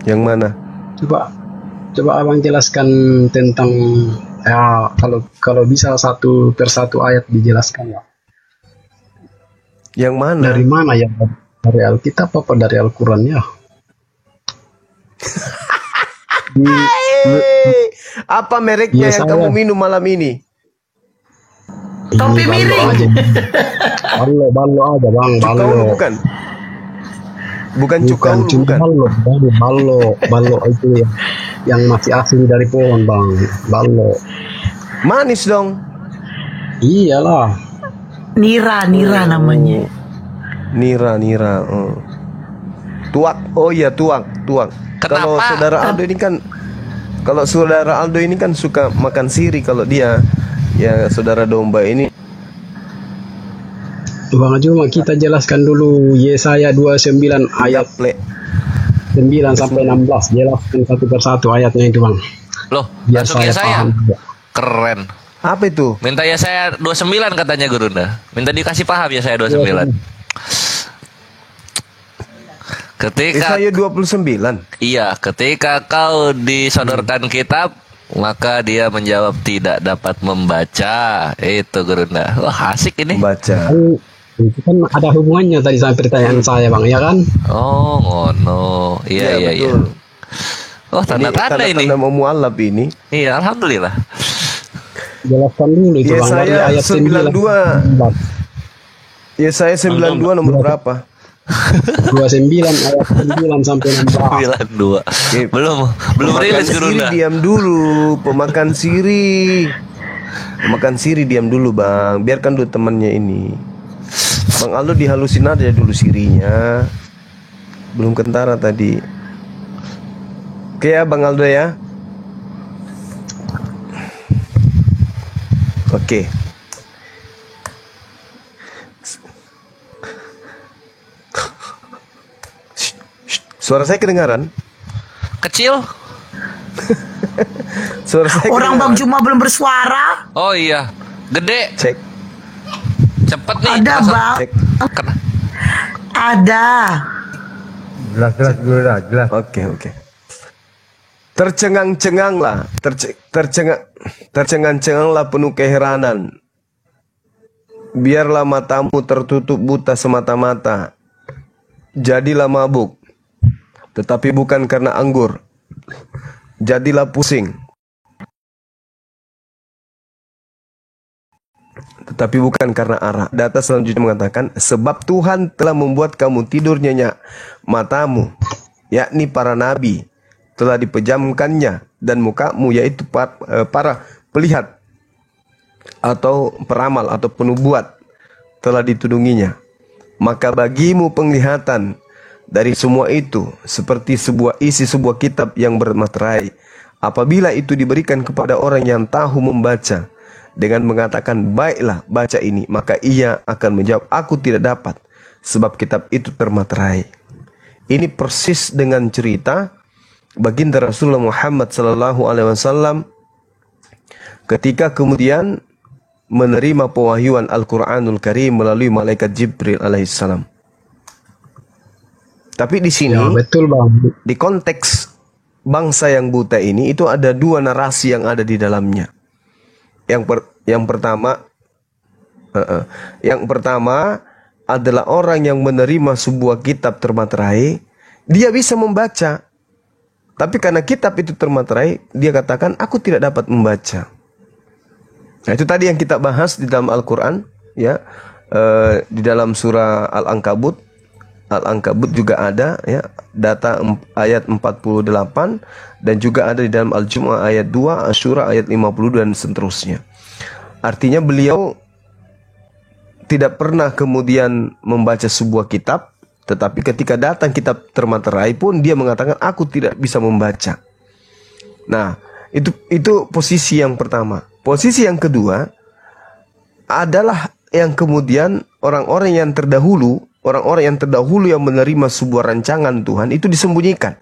Yang mana? Coba Abang jelaskan tentang ya, kalau bisa satu persatu ayat dijelaskan ya. Yang mana? Dari mana ya? Dari Alkitab apa dari Al-Quran ya? Apa mereknya yang kamu minum malam ini? Topi miring. Ballo aja, Bang. Cukaulu bukan? Bukan cukaulu, bukan? Ballo itu yang masih asli dari pohon, Bang. Ballo. Manis dong. Iyalah. Nira namanya. Nira. Tuak. Oh iya, tuak. Kalau saudara Aldo ini kan suka makan siri kalau dia. Ya, saudara domba ini. Bang, cuma kita jelaskan dulu Yesaya 29 ayat 9 sampai 16. Jelaskan satu persatu ayatnya itu, Bang. Loh, Biar langsung saya Yesaya. paham juga. Keren. Apa itu? Minta Yesaya 29 katanya Gurunda. Minta dikasih paham Yesaya 29. Ketika Yesaya 29. Iya, ketika kau disodorkan kitab, maka dia menjawab tidak dapat membaca. Itu Gurunda. Wah, asik ini. Baca. Itu kan ada hubungannya tadi sama pertanyaan saya, Bang, ya kan? Oh, ngono. Iya. Betul. Oh, tanda-tanda ini. Tanda mau mualaf ini. Iya, alhamdulillah. Jelaskan dulu itu, Bang, dari Yesaya ayat 92. Yesaya 92 nomor berapa? 29 ayat 9 sampai 16. 92. Belum rilis Gurunda. Diam dulu, pemakan siri diam dulu, Bang. Biarkan dulu temannya ini. Bang Aldo dihalusin aja dulu sirinya. Belum kentara tadi. Oke ya, Bang Aldo ya. Oke. Suara saya kedengaran? Kecil? Suara saya Orang Bang kedengaran? Juma belum bersuara. Oh iya. Gede. Cek. Cepet nih. Ada terasa. Bang. Cek. Ada. Jelas dulu dah, jelas. Oke. Tercengang-cenganglah, tercengang-cenganglah penuh keheranan. Biarlah matamu tertutup buta semata-mata. Jadilah mabuk, tetapi bukan karena anggur. Jadilah pusing, tetapi bukan karena arak. Data selanjutnya mengatakan, sebab Tuhan telah membuat kamu tidur nyenyak, matamu, yakni para nabi, telah dipejamkannya, dan mukamu, yaitu para pelihat atau peramal atau penubuat, telah ditudunginya. Maka bagimu penglihatan dari semua itu seperti isi sebuah kitab yang bermaterai. Apabila itu diberikan kepada orang yang tahu membaca dengan mengatakan, baiklah baca ini, maka ia akan menjawab, aku tidak dapat, sebab kitab itu termaterai. Ini persis dengan cerita baginda Rasulullah Muhammad SAW ketika kemudian menerima pewahyuan Al-Quranul Karim melalui malaikat Jibril alaihissalam. Tapi di sini, Ya, betul Bang. di konteks bangsa yang buta ini, itu ada dua narasi yang ada di dalamnya. Yang pertama adalah orang yang menerima sebuah kitab termaterai, dia bisa membaca. Tapi karena kitab itu termaterai, dia katakan, aku tidak dapat membaca. Nah, itu tadi yang kita bahas di dalam Al-Quran, ya, di dalam surah Al-Ankabut. Al-Ankabut juga ada, ya, data ayat 48, dan juga ada di dalam Al-Jumu'ah ayat 2, Asyura ayat 50 dan seterusnya. Artinya beliau tidak pernah kemudian membaca sebuah kitab, tetapi ketika datang kitab termaterai pun dia mengatakan, aku tidak bisa membaca. Nah, itu posisi yang pertama. Posisi yang kedua adalah yang kemudian orang-orang yang terdahulu yang menerima sebuah rancangan Tuhan itu disembunyikan.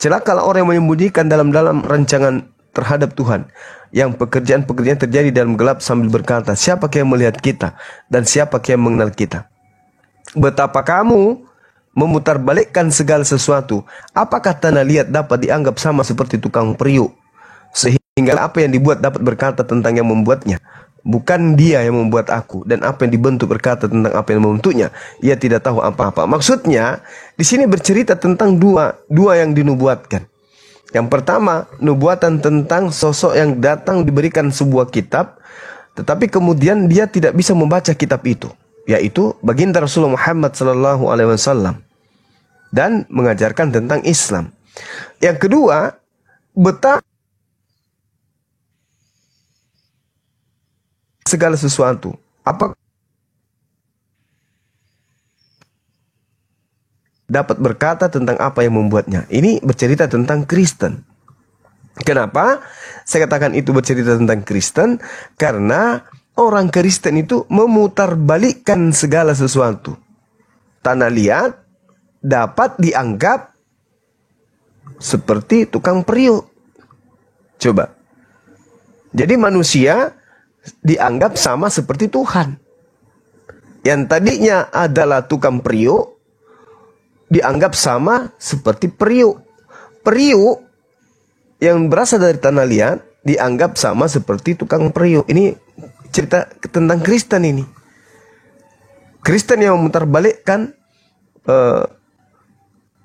Celakalah orang yang menyembunyikan dalam rancangan terhadap Tuhan, yang pekerjaan-pekerjaan terjadi dalam gelap sambil berkata, siapa yang melihat kita dan siapa yang mengenal kita? Betapa kamu memutarbalikkan segala sesuatu. Apakah tanah liat dapat dianggap sama seperti tukang periuk, sehingga apa yang dibuat dapat berkata tentang yang membuatnya, bukan dia yang membuat aku, dan apa yang dibentuk berkata tentang apa yang membentuknya, ia tidak tahu apa-apa. Maksudnya di sini bercerita tentang dua yang dinubuatkan. Yang pertama, nubuatan tentang sosok yang datang diberikan sebuah kitab, tetapi kemudian dia tidak bisa membaca kitab itu, yaitu baginda Rasulullah Muhammad SAW, dan mengajarkan tentang Islam. Yang kedua, betapa segala sesuatu, apa dapat berkata tentang apa yang membuatnya. Ini bercerita tentang Kristen. Kenapa saya katakan itu bercerita tentang Kristen? Karena orang Kristen itu memutarbalikkan segala sesuatu. Tanah liat dapat dianggap seperti tukang periuk. Coba. Jadi manusia dianggap sama seperti Tuhan. Yang tadinya adalah tukang periuk dianggap sama seperti periuk. Periuk yang berasal dari tanah liat dianggap sama seperti tukang periuk. Ini cerita tentang Kristen ini. Kristen yang memutarbalikkan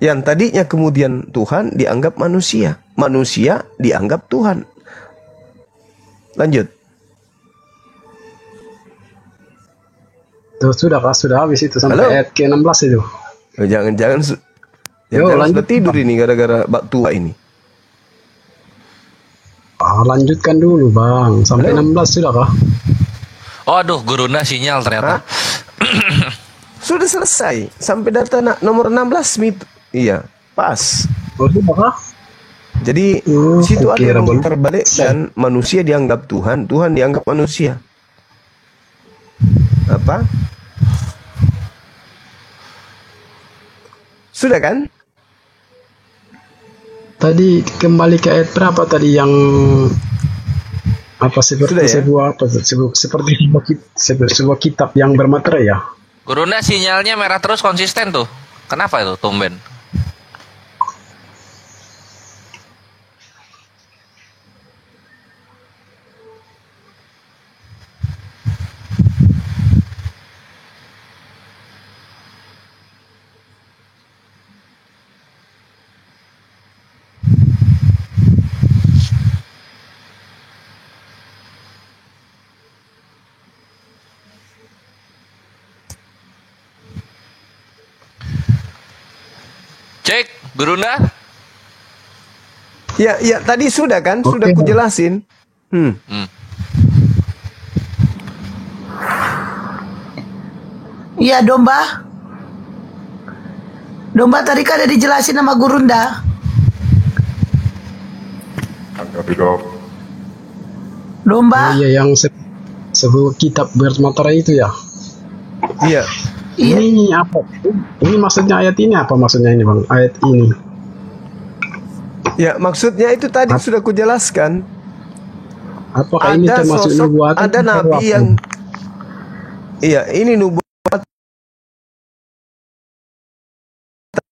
yang tadinya kemudian Tuhan dianggap manusia. Manusia dianggap Tuhan. Lanjut. Tuh, sudah habis itu sampai Halo? ayat ke-16 itu. Jangan lanjut. sudah tidur ini gara-gara bak tua ini. Lanjutkan dulu Bang, sampai Halo? 16 sudah kah? Oh, aduh, Gurunda sinyal ternyata. Sudah selesai sampai data nomor 16 Iya, pas. Oh, sudah kah? Jadi situ ada kira yang belum. terbalikkan, manusia dianggap Tuhan, Tuhan dianggap manusia. Apa? Sudah kan? Tadi kembali ke ayat berapa tadi yang apa seperti Sudah ya? sebuah kitab yang bermaterai ya? Gurunda sinyalnya merah terus konsisten tuh. Kenapa itu tumben? Cek, Gurunda? Ya, tadi sudah kan? Oke. Sudah kujelasin. Iya domba. Domba tadi kan ada dijelasin sama Gurunda. Domba. Iya, yang sebuah kitab bermaterai itu ya. Iya. Iya. Ini apa? Ini maksudnya ayat ini apa maksudnya ini, Bang? Ayat ini. Ya, maksudnya itu tadi sudah kujelaskan. Apakah ini termasuk nubuatan? Ada nabi yang iya, ini nubuatan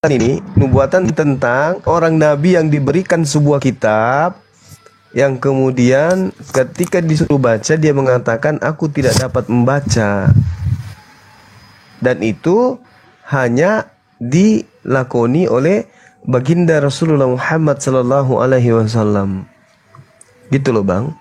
ini nubuatan tentang orang nabi yang diberikan sebuah kitab yang kemudian ketika disuruh baca dia mengatakan aku tidak dapat membaca. Dan itu hanya dilakoni oleh baginda Rasulullah Muhammad sallallahu alaihi wasallam. Gitu loh, Bang.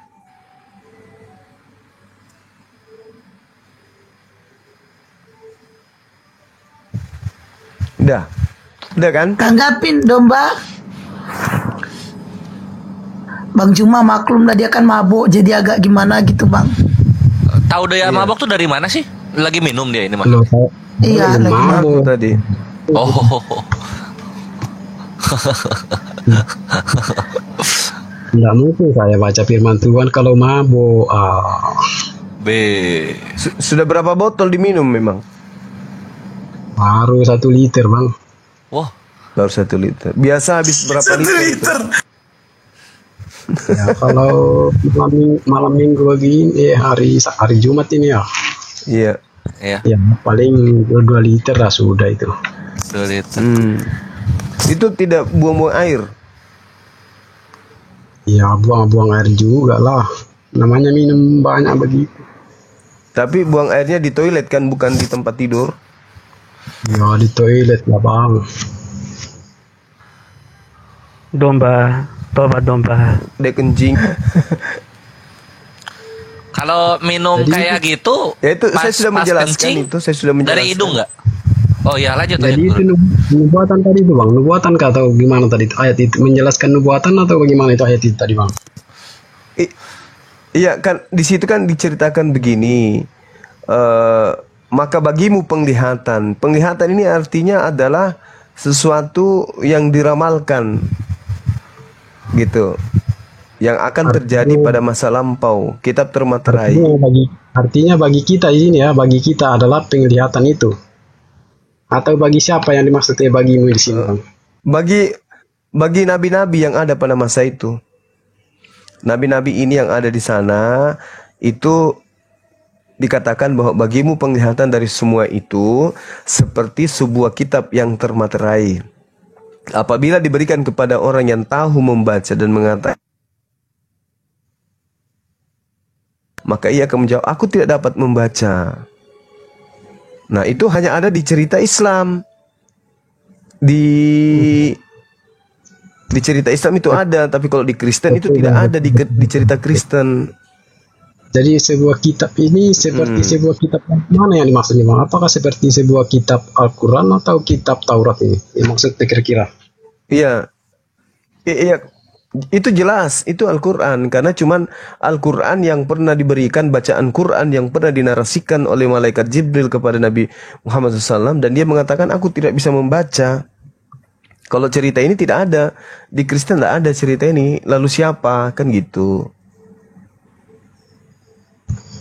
Udah kan? Tanggapin Domba. Bang Juma maklum lah, dia kan mabuk jadi agak gimana gitu, Bang. Tahu dia mabok tuh dari mana sih? Lagi minum dia ini mah. Loh, Iya, lagi Mabuk tadi. Oh. Tidak mungkin saya baca firman Tuhan kalau mabuk. B. Sudah berapa botol diminum memang? Baru 1 liter, Bang. Wah. Baru 1 liter. Biasa habis berapa liter? Ya, kalau malam minggu begini, hari Jumat ini ya. Iya. Iya. Ya, paling 2 liter lah sudah itu. 2 liter. Itu tidak buang-buang air. Ya, buang-buang air juga lah. Namanya minum banyak begitu. Tapi buang airnya di toilet kan, bukan di tempat tidur. Ya, di toilet lah, Bang. Domba, tobat domba. Dia kencing. Kalau minum Jadi kayak gitu, Ya itu saya sudah menjelaskan kencing, itu, saya sudah menjelaskan. dari hidung nggak? Oh ya, lanjut. Jadi itu nubuatan tadi itu, Bang. Nubuatan kah atau gimana tadi ayat itu? Menjelaskan nubuatan atau bagaimana itu ayat itu tadi, Bang? Iya kan, di situ kan diceritakan begini. Maka bagimu penglihatan. Penglihatan ini artinya adalah sesuatu yang diramalkan, gitu, yang akan terjadi pada masa lampau. Kitab termaterai. Artinya bagi kita ini ya, bagi kita adalah penglihatan itu. Atau bagi siapa yang dimaksudnya bagimu di sini, Bang? Bagi nabi-nabi yang ada pada masa itu. Nabi-nabi ini yang ada di sana itu dikatakan bahwa bagimu penglihatan dari semua itu seperti sebuah kitab yang termaterai. Apabila diberikan kepada orang yang tahu membaca dan mengatakan, maka ia akan menjawab, aku tidak dapat membaca. Nah, itu hanya ada di cerita Islam. Di cerita Islam itu ada, tapi kalau di Kristen itu tidak ada di cerita Kristen. Jadi sebuah kitab ini seperti sebuah kitab mana yang dimaksudnya, Bang? Apakah seperti sebuah kitab Al-Quran atau kitab Taurat ini? Maksudnya kira-kira? Iya. Iya. Itu jelas, itu Al-Quran. Karena cuman Al-Quran yang pernah diberikan, bacaan Quran yang pernah dinarasikan oleh malaikat Jibril kepada Nabi Muhammad SAW. Dan dia mengatakan, aku tidak bisa membaca. Kalau cerita ini tidak ada. Di Kristen tidak ada cerita ini. Lalu siapa? Kan gitu.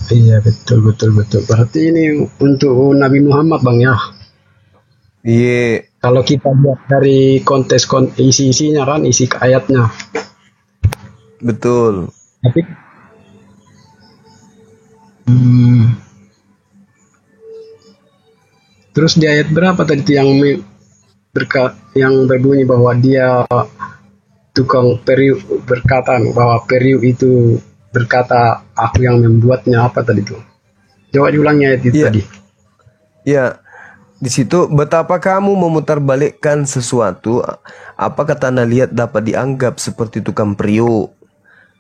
Iya, betul. Berarti ini untuk Nabi Muhammad, Bang, ya? Iya. Kalau kita lihat dari konteks isi-isinya kan, isi ayatnya. Betul. Tapi terus di ayat berapa tadi itu yang berbunyi bahwa dia tukang periuk berkata bahwa periuk itu berkata aku yang membuatnya, apa tadi itu? Coba diulangi ayat itu tadi. Ya. Di situ, betapa kamu memutarbalikkan sesuatu, apakah tanah liat dapat dianggap seperti tukang periuk,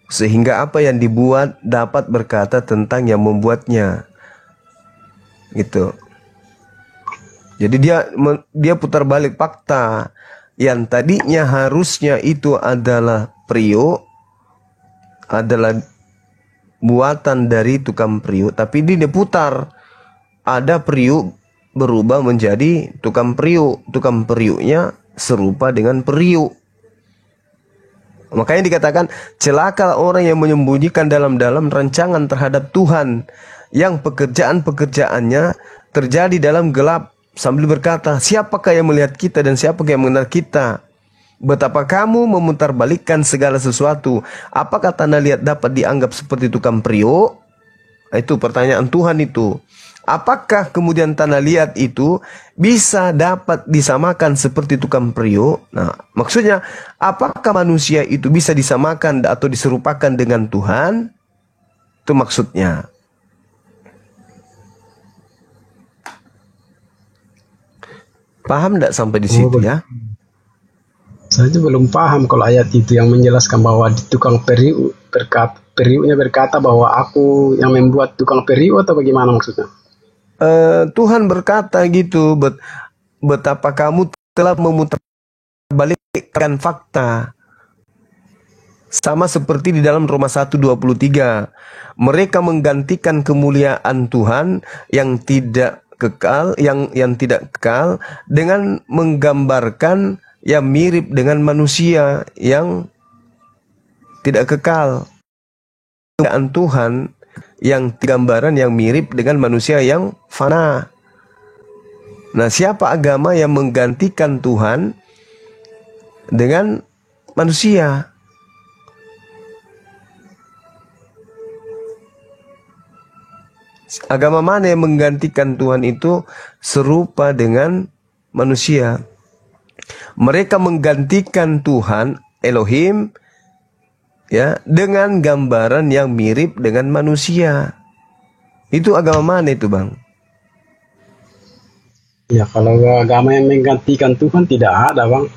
sehingga apa yang dibuat dapat berkata tentang yang membuatnya, gitu. Jadi dia putar balik fakta yang tadinya harusnya itu adalah periuk, adalah buatan dari tukang periuk, tapi dia putar, ada periuk berubah menjadi tukang periuk. Tukang periuknya serupa dengan periuk. Makanya dikatakan celaka orang yang menyembunyikan dalam-dalam rancangan terhadap Tuhan, yang pekerjaan-pekerjaannya terjadi dalam gelap, sambil berkata, siapakah yang melihat kita dan siapakah yang mengenal kita? Betapa kamu memutarbalikkan segala sesuatu. Apakah tanah liat dapat dianggap seperti tukang periuk? Itu pertanyaan Tuhan itu. Apakah kemudian tanah liat itu bisa dapat disamakan seperti tukang periuk? Nah, maksudnya apakah manusia itu bisa disamakan atau diserupakan dengan Tuhan? Itu maksudnya. Paham tidak sampai di situ ya? Saya itu belum paham kalau ayat itu yang menjelaskan bahwa tukang periuk periuknya berkata bahwa aku yang membuat tukang periuk, atau bagaimana maksudnya? Tuhan berkata gitu, betapa kamu telah memutarbalikkan fakta. Sama seperti di dalam Roma 1:23. Mereka menggantikan kemuliaan Tuhan yang tidak kekal, yang tidak kekal, dengan menggambarkan yang mirip dengan manusia yang tidak kekal. Kemuliaan Tuhan yang gambaran yang mirip dengan manusia yang fana. Nah, siapa agama yang menggantikan Tuhan dengan manusia? Agama mana yang menggantikan Tuhan itu serupa dengan manusia? Mereka menggantikan Tuhan Elohim ya dengan gambaran yang mirip dengan manusia. Itu agama mana itu, Bang? Ya, kalau agama yang menggantikan Tuhan tidak ada, Bang.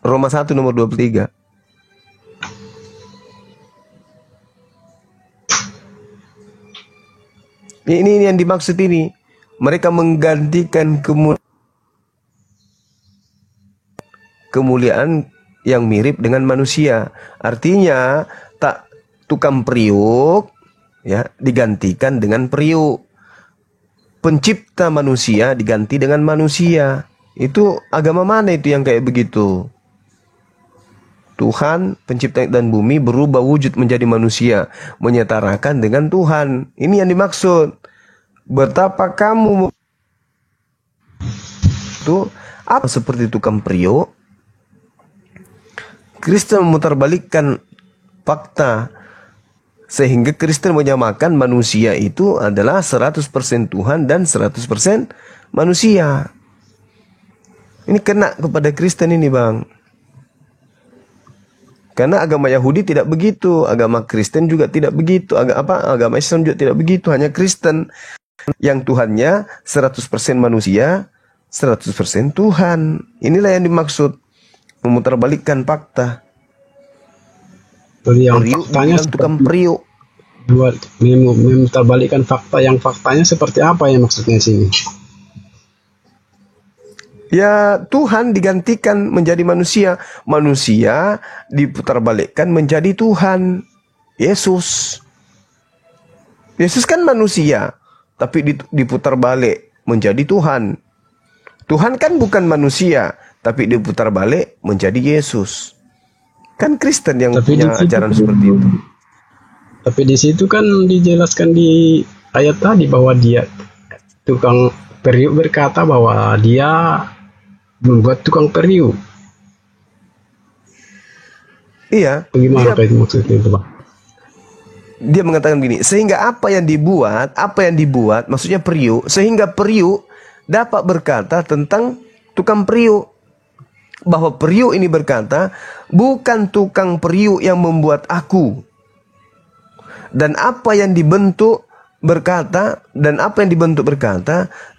Roma 1:23. Ini yang dimaksud ini. Mereka menggantikan kemuliaan yang mirip dengan manusia. Artinya tak tukang periuk ya digantikan dengan periuk. Pencipta manusia diganti dengan manusia. Itu agama mana itu yang kayak begitu? Tuhan pencipta dan bumi berubah wujud menjadi manusia, menyetarakan dengan Tuhan. Ini yang dimaksud. Betapa kamu itu apa seperti tukang periuk? Kristen memutarbalikkan fakta sehingga Kristen menyamakan manusia itu adalah 100% Tuhan dan 100% manusia. Ini kena kepada Kristen ini, Bang. Karena agama Yahudi tidak begitu, agama Kristen juga tidak begitu, agama Islam juga tidak begitu, hanya Kristen yang Tuhannya 100% manusia, 100% Tuhan. Inilah yang dimaksud memutarbalikkan fakta. Yang periuk faktanya tukang periuk. Buat memutarbalikkan fakta, yang faktanya seperti apa ya maksudnya sini? Ya, Tuhan digantikan menjadi manusia. Manusia diputarbalikkan menjadi Tuhan. Yesus. Yesus kan manusia, tapi diputar balik menjadi Tuhan. Tuhan kan bukan manusia, tapi diputar balik menjadi Yesus. Kan Kristen yang punya ajaran seperti itu. Tapi di situ kan dijelaskan di ayat tadi bahwa dia tukang periuk berkata bahwa dia membuat tukang periuk. Iya. Bagaimana itu maksudnya itu, Pak? Dia mengatakan begini, sehingga apa yang dibuat, maksudnya periuk, sehingga periuk dapat berkata tentang tukang periuk. Bahwa periuk ini berkata, bukan tukang periuk yang membuat aku. Dan apa yang dibentuk berkata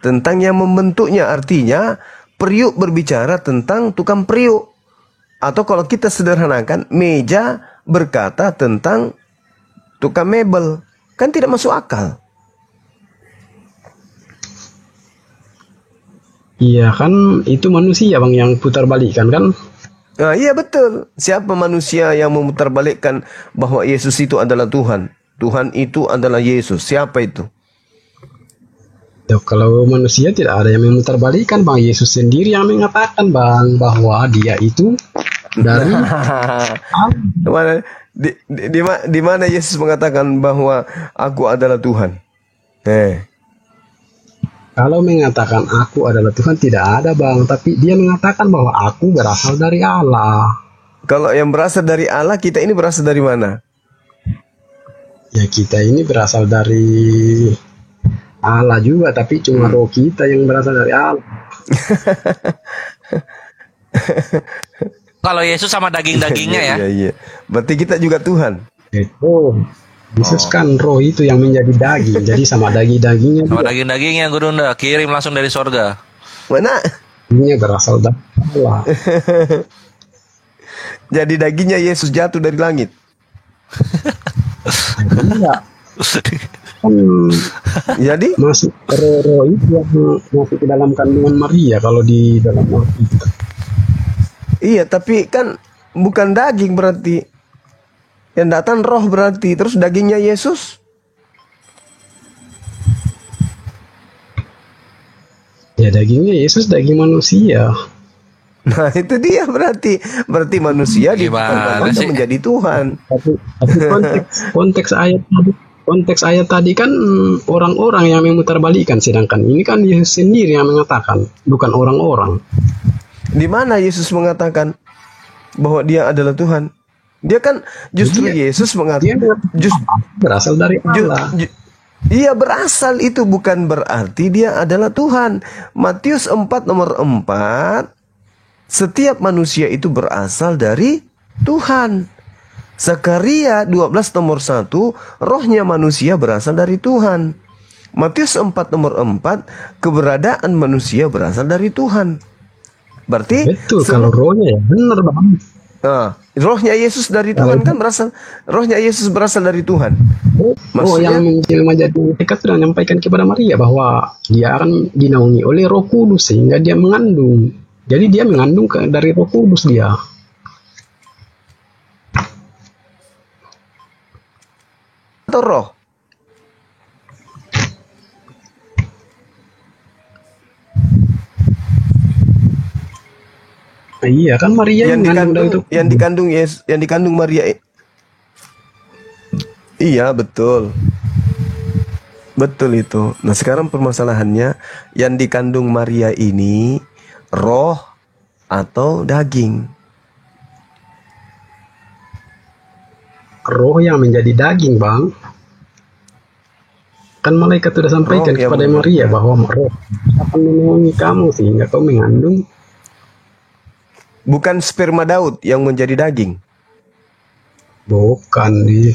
tentang yang membentuknya. Artinya periuk berbicara tentang tukang periuk. Atau kalau kita sederhanakan, meja berkata tentang tukang mebel. Kan tidak masuk akal. Iya kan, itu manusia, Bang, yang putar balikan kan? Nah, iya betul. Siapa manusia yang memutarbalikkan bahwa Yesus itu adalah Tuhan? Tuhan itu adalah Yesus. Siapa itu? Ya, kalau manusia tidak ada yang memutarbalikkan, Bang. Yesus sendiri yang mengatakan, Bang, bahwa dia itu dari Mana- di mana Yesus mengatakan bahwa aku adalah Tuhan? Kalau mengatakan aku adalah Tuhan tidak ada, Bang, tapi dia mengatakan bahwa aku berasal dari Allah. Kalau yang berasal dari Allah, kita ini berasal dari mana? Ya, kita ini berasal dari Allah juga, tapi cuma roh kita yang berasal dari Allah. Kalau Yesus sama daging-dagingnya ya. Iya. Berarti kita juga Tuhan. Itu Yesus kan roh itu yang menjadi daging, jadi sama daging-dagingnya Sama juga. daging-dagingnya Gurunda kirim langsung dari sorga. Mana? Ini berasal dari Allah. Jadi dagingnya Yesus jatuh dari langit. Iya. Kan Jadi masuk roh itu yang masuk ke dalam kandungan Maria kalau di dalam Alkitab. iya, tapi kan bukan daging berarti. Yang datang roh berarti. Terus dagingnya Yesus. Ya, dagingnya Yesus daging manusia. Nah itu dia berarti. Berarti manusia Gimana dibutuhkan sih? menjadi Tuhan. Tapi konteks ayat tadi kan orang-orang yang memutarbalikkan, sedangkan ini kan Yesus sendiri yang mengatakan, bukan orang-orang. Di mana Yesus mengatakan bahwa dia adalah Tuhan? Dia kan justru Yesus Dia mengatakan berasal dari Allah. Iya berasal itu bukan berarti dia adalah Tuhan. Matius 4 nomor 4, setiap manusia itu berasal dari Tuhan. Zakaria 12 nomor 1, rohnya manusia berasal dari Tuhan. Matius 4 nomor 4, keberadaan manusia berasal dari Tuhan. Berarti Betul, kalau rohnya ya benar, Bang. rohnya Yesus dari Tuhan kan berasal. Rohnya Yesus berasal dari Tuhan. Maksudnya? Yang menjelma jadi malaikat sudah menyampaikan kepada Maria bahwa dia akan dinaungi oleh Roh Kudus sehingga dia mengandung. Jadi dia mengandung dari Roh Kudus dia. Atau roh? Nah, iya kan Maria yang mengandung dari dikandung yang dikandung Maria. Iya betul. Betul itu. Nah sekarang permasalahannya, yang dikandung Maria ini roh atau daging? roh yang menjadi daging, Bang. Kan malaikat sudah sampaikan Roh yang kepada Maria bahwa roh akan menaungi kamu sehingga kau mengandung. Bukan sperma Daud yang menjadi daging. Bukan di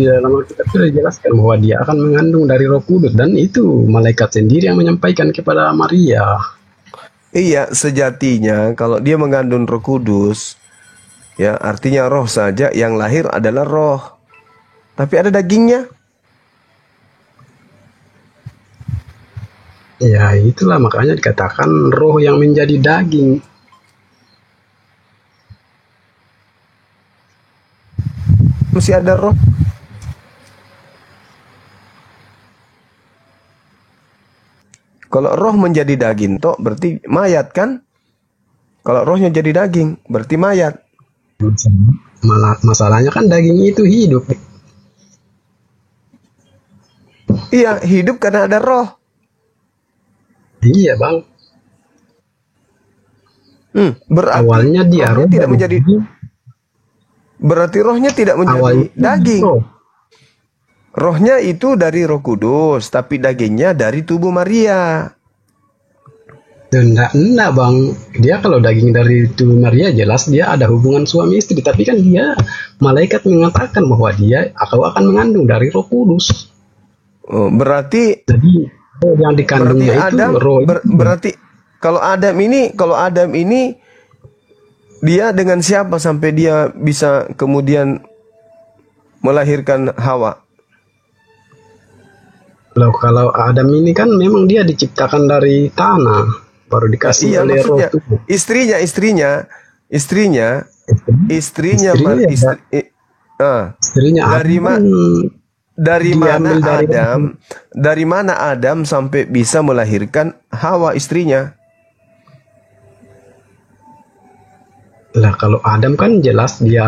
dalam Alkitab sudah dijelaskan bahwa dia akan mengandung dari Roh Kudus, dan itu malaikat sendiri yang menyampaikan kepada Maria. Iya, sejatinya kalau dia mengandung Roh Kudus, ya artinya roh saja, yang lahir adalah roh. Tapi ada dagingnya. Ya itulah makanya dikatakan roh yang menjadi daging. Masih ada roh. Kalau roh menjadi daging, toh berarti mayat kan? Kalau rohnya jadi daging, berarti mayat. Masalahnya kan daging itu hidup. Iya, hidup karena ada roh. Iya, Bang. Berarti Awalnya dia roh tidak menjadi. Berarti rohnya tidak menjadi awalnya daging. roh. Rohnya itu dari Roh Kudus, tapi dagingnya dari tubuh Maria. Enggak, Bang. Dia kalau daging dari tubuh Maria jelas dia ada hubungan suami istri, tapi kan dia malaikat mengatakan bahwa dia akan mengandung dari Roh Kudus. Oh, berarti Jadi roh yang dikandungnya itu Adam, roh itu. berarti kalau Adam ini dia dengan siapa sampai dia bisa kemudian melahirkan Hawa? Kalau Adam ini kan memang dia diciptakan dari tanah, baru dikasih Iya, oleh roh maksudnya Tuhan. istrinya Istrinya Dari Adam kan dari mana diambil dari dari mana Adam sampai bisa melahirkan Hawa istrinya? lah, kalau Adam kan jelas dia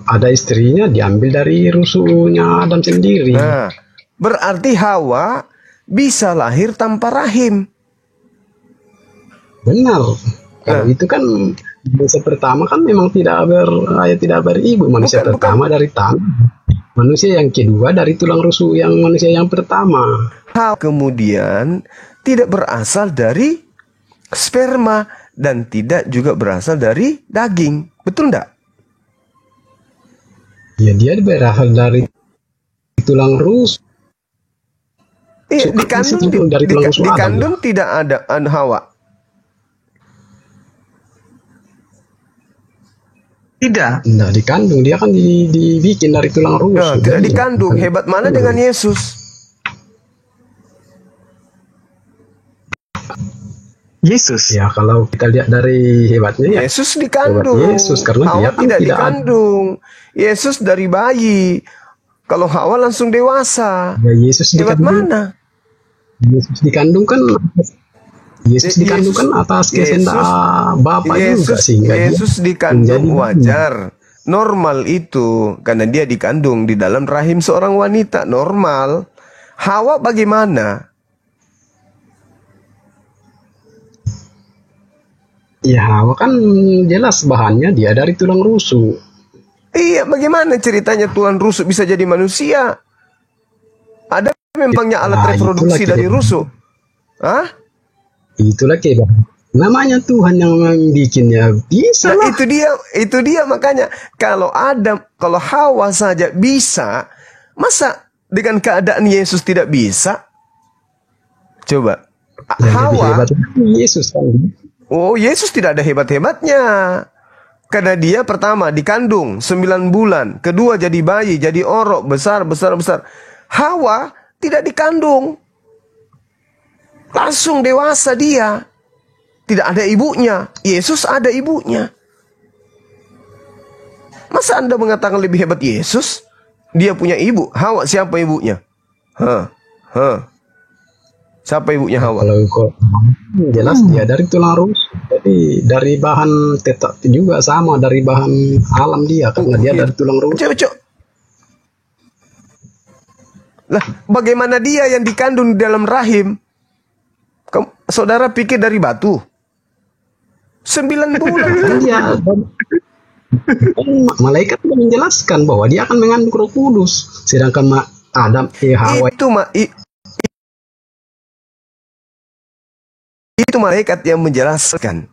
ada istrinya diambil dari rusuknya Adam sendiri. Nah, berarti Hawa bisa lahir tanpa rahim. Benar. Kalau itu kan manusia pertama kan memang tidak berayah, tidak beribu. Manusia Bukan, pertama dari tanah. Manusia yang kedua dari tulang rusuk yang manusia yang pertama. Hawa kemudian tidak berasal dari sperma dan tidak juga berasal dari daging. Betul enggak? Ya, dia berasal dari tulang rusuk. Iya, dikandung dari tulang rusuk Adam. dikandung tidak ada Hawa. Tidak. Nah, dikandung, dia kan dibikin dari tulang rusuk. Nah, tidak dikandung. Hebat mana dengan Yesus? Yesus. Ya, kalau kita lihat dari hebatnya ya. Yesus dikandung. Hebat Yesus, karena Hawa dia kan tidak tidak dikandung. Yesus dari bayi. Kalau Hawa langsung dewasa. Ya, Yesus Hebat dikandung. mana? Yesus dikandung kan atas kehendak Bapa juga, sehingga Yesus dia dikandung menjadi wajar. Normal itu karena dia dikandung di dalam rahim seorang wanita, normal. Hawa bagaimana? Ya, Hawa kan jelas bahannya dia dari tulang rusuk. Iya, bagaimana ceritanya tulang rusuk bisa jadi manusia? Ada memangnya alat Nah, reproduksi itulah dari rusuk? Hah? Itulah namanya Tuhan yang bikinnya bisa Nah, lah. itu dia makanya kalau Hawa saja bisa, masa dengan keadaan Yesus tidak bisa? Coba. Yang lebih Hawa, hebat itu Yesus kan. oh Yesus tidak ada hebat-hebatnya. Karena dia pertama dikandung 9 bulan, kedua jadi bayi, jadi orok besar. Hawa tidak dikandung. Langsung dewasa dia. Tidak ada ibunya. Yesus ada ibunya. Masa Anda mengatakan lebih hebat Yesus? Dia punya ibu. Hawa siapa ibunya? Siapa ibunya Hawa? Kalau kok jelas dia dari tulang rusuk. Jadi dari bahan tetap juga sama dari bahan alam dia karena dia dari tulang rusuk. Cok. Lah, bagaimana dia yang dikandung di dalam rahim? Saudara pikir dari batu? 9 bulan. Kan dia malaikat sudah menjelaskan bahwa dia akan mengandung Roh Kudus. Sedangkan Adam Hawa itu malaikat yang menjelaskan.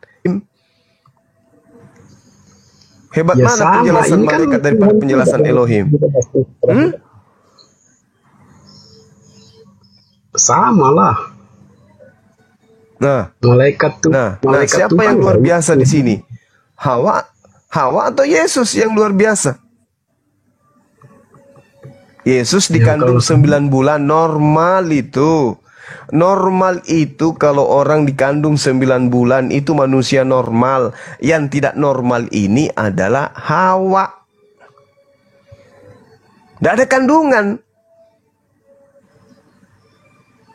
Hebat ya mana sama. penjelasan Ini kan malaikat daripada Tuhan penjelasan juga Elohim? Sama lah. Nah, Malaikat tuh. siapa Tuhan yang luar lah. biasa di sini? Hawa atau Yesus yang luar biasa? Yesus dikandung 9 bulan, normal itu. Normal itu kalau orang dikandung 9 bulan itu manusia normal. Yang tidak normal ini adalah Hawa. Tidak ada kandungan.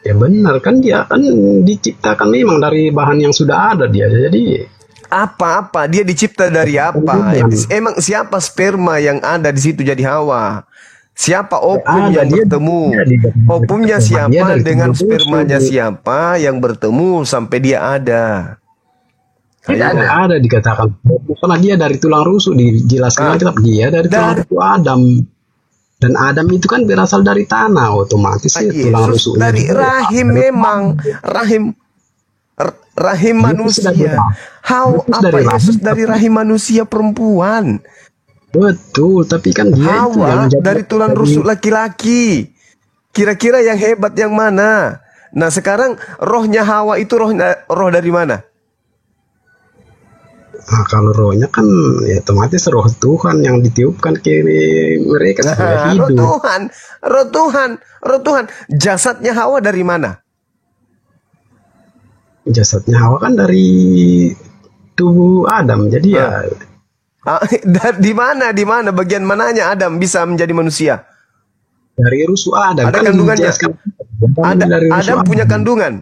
Ya benar kan dia kan diciptakan memang dari bahan yang sudah ada dia. Jadi Apa-apa dia dicipta dari apa? Emang siapa sperma yang ada di situ jadi Hawa? Siapa opum yang bertemu? Opumnya siapa dengan spermanya siapa yang bertemu sampai dia ada? tidak ada dikatakan karena dia dari tulang rusuk dijelaskan Alkitab dia dari tulang rusuk Adam. Dan Adam itu kan berasal dari tanah, otomatis ya, tulang rusuknya dari rahim memang rahim manusia. Yesus dari rahim manusia perempuan. Betul, tapi kan dia itu Hawa yang dari tulang rusuk laki-laki. Kira-kira yang hebat yang mana? Nah sekarang rohnya Hawa itu roh dari mana? Nah, kalau rohnya kan ya otomatis roh Tuhan yang ditiupkan ke mereka supaya hidup. Roh Tuhan. Jasadnya Hawa dari mana? Jasadnya Hawa kan dari tubuh Adam. Jadi ya Di mana bagian mananya Adam bisa menjadi manusia? Dari rusuh Adam. Ada Kan kandungannya. dijelaskan. Dari rusuh Adam punya kandungan.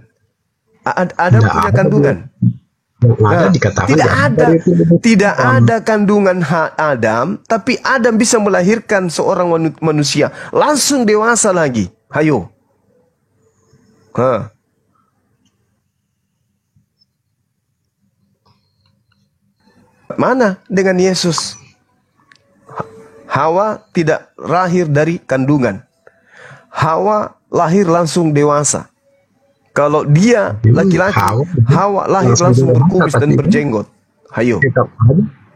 Adam Tidak punya ada. kandungan. Yang ada Nah, dikatakan tidak ada kandungan Adam, tapi Adam bisa melahirkan seorang manusia langsung dewasa lagi. Hayo. Mana dengan Yesus? Hawa tidak lahir dari kandungan. Hawa lahir langsung dewasa. Kalau dia laki-laki, Hawa lahir langsung berkumis dan berjenggot. Hayo.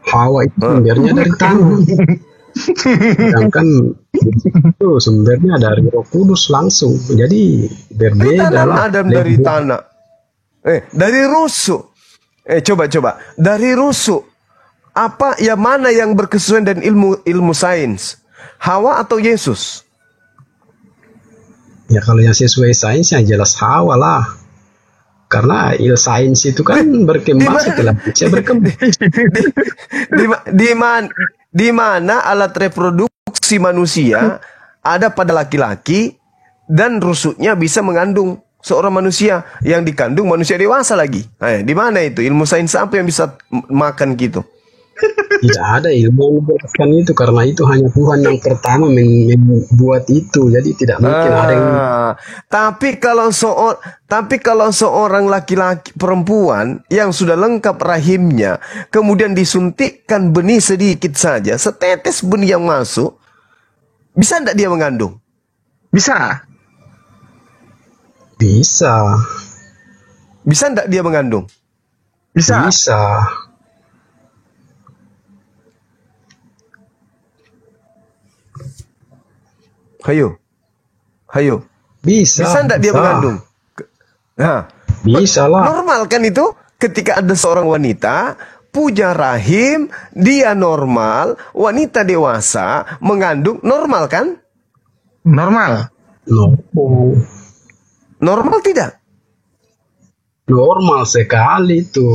Hawa itu sumbernya dari tanah. Sedangkan itu sumbernya dari Roh Kudus langsung. Jadi berbeda lah. Adam dari tanah. Dari rusuk. Coba. Dari rusuk. Apa yang mana yang berkesesuaian dan ilmu sains? Hawa atau Yesus? Ya kalau yang sesuai sains yang jelas Hawa lah. Karena sains itu kan berkembang setelah bisa berkembang. Di mana alat reproduksi manusia ada pada laki-laki dan rusuknya bisa mengandung seorang manusia yang dikandung manusia dewasa lagi. Di mana itu? Ilmu sains apa yang bisa makan gitu? Tidak ada ilmu yang menjelaskan itu karena itu hanya Tuhan yang pertama membuat itu. Jadi tidak mungkin ada yang. Tapi kalau seorang laki-laki perempuan yang sudah lengkap rahimnya kemudian disuntikkan benih sedikit saja, setetes benih yang masuk, bisa tidak dia mengandung? Bisa. Bisa tidak dia mengandung? Bisa. Hayo. Bisa tidak dia mengandung? Nah, bisa lah. normal kan itu? Ketika ada seorang wanita punya rahim, dia normal, wanita dewasa mengandung, normal kan? Normal. Normal tidak? Normal sekali itu.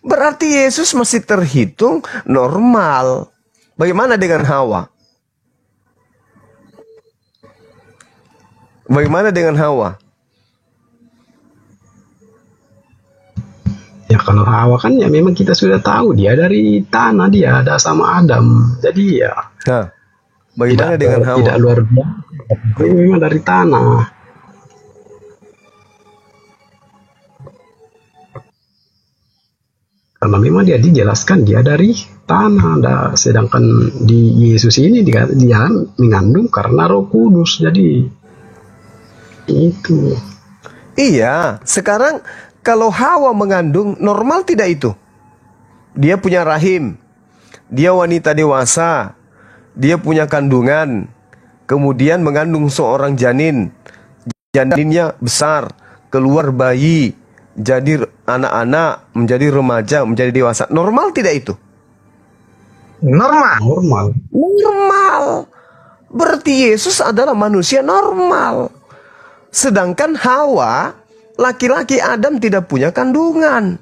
Berarti Yesus masih terhitung normal. Bagaimana dengan Hawa? Ya kalau Hawa kan ya memang kita sudah tahu dia dari tanah, dia ada sama Adam. Jadi ya. Nah, bagaimana dengan Hawa? Tidak luar biasa. Dia memang dari tanah. Karena memang dia dijelaskan dia dari tanah. Sedangkan di Yesus ini dia mengandung karena Roh Kudus. Jadi itu. Iya, sekarang kalau Hawa mengandung, normal tidak itu? Dia punya rahim, dia wanita dewasa, dia punya kandungan, kemudian mengandung seorang janin, janinnya besar, keluar bayi, jadi anak-anak, menjadi remaja, menjadi dewasa. Normal tidak itu? Normal. Berarti Yesus adalah manusia normal. Sedangkan Hawa, laki-laki Adam tidak punya kandungan.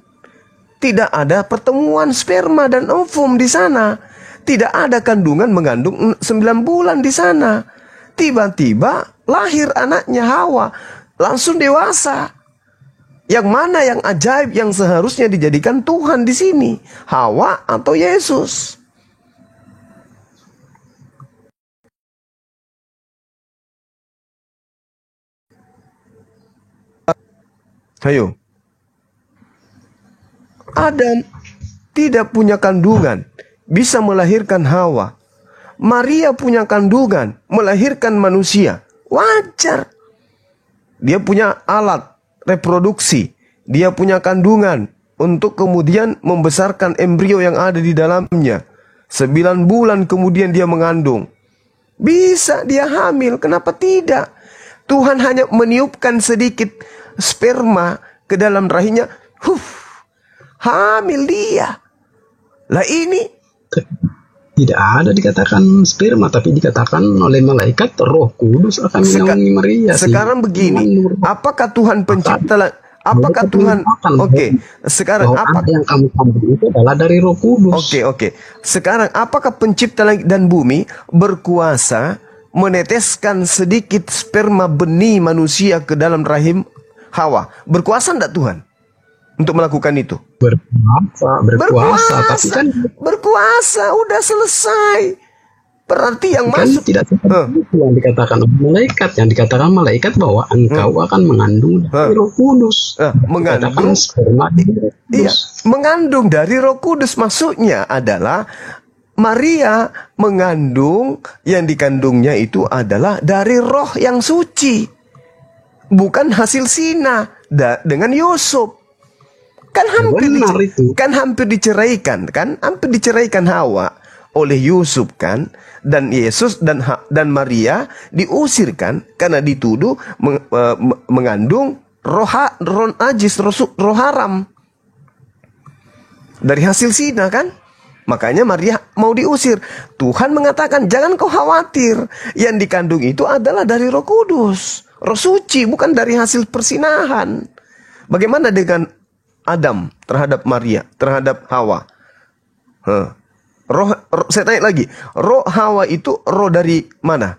Tidak ada pertemuan sperma dan ovum di sana. Tidak ada kandungan mengandung 9 bulan di sana. Tiba-tiba lahir anaknya Hawa, langsung dewasa. Yang mana yang ajaib yang seharusnya dijadikan Tuhan di sini? Hawa atau Yesus? Ayo. Adam tidak punya kandungan, bisa melahirkan Hawa. Maria punya kandungan, melahirkan manusia. Wajar. Dia punya alat reproduksi. Dia punya kandungan untuk kemudian membesarkan embrio yang ada di dalamnya. 9 bulan kemudian dia mengandung. Bisa dia hamil, kenapa tidak? Tuhan hanya meniupkan sedikit sperma ke dalam rahimnya, hamil dia. Lah ini tidak ada dikatakan sperma, tapi dikatakan oleh malaikat Roh Kudus akan menaungi Maria. Sekarang begini, apakah Tuhan pencipta apakah Mereka Tuhan? mengatakan Oke, sekarang bahwa apa? apa yang kamu sambut itu adalah dari Roh Kudus. Oke. Sekarang apakah pencipta langit dan bumi berkuasa meneteskan sedikit sperma benih manusia ke dalam rahim Hawa? Berkuasa enggak Tuhan untuk melakukan itu? Berkuasa, tapi kan berkuasa, udah selesai. Berarti yang kan masuk tidak seperti itu yang dikatakan oleh malaikat. Yang dikatakan malaikat bahwa engkau akan mengandung dari Roh Kudus. mengandung sperma dari Roh Kudus. Iya, mengandung dari Roh Kudus, maksudnya adalah Maria mengandung, yang dikandungnya itu adalah dari Roh yang suci, bukan hasil zina dengan Yusuf. Kan hampir diceraikan Hawa oleh Yusuf kan, dan Yesus dan Maria diusirkan karena dituduh mengandung roh najis, roh haram dari hasil zina kan. Makanya Maria mau diusir. Tuhan mengatakan jangan kau khawatir, yang dikandung itu adalah dari Roh Kudus, Roh suci, bukan dari hasil persinahan. Bagaimana dengan Adam terhadap Maria, terhadap Hawa? Roh, saya tanya lagi, roh Hawa itu roh dari mana?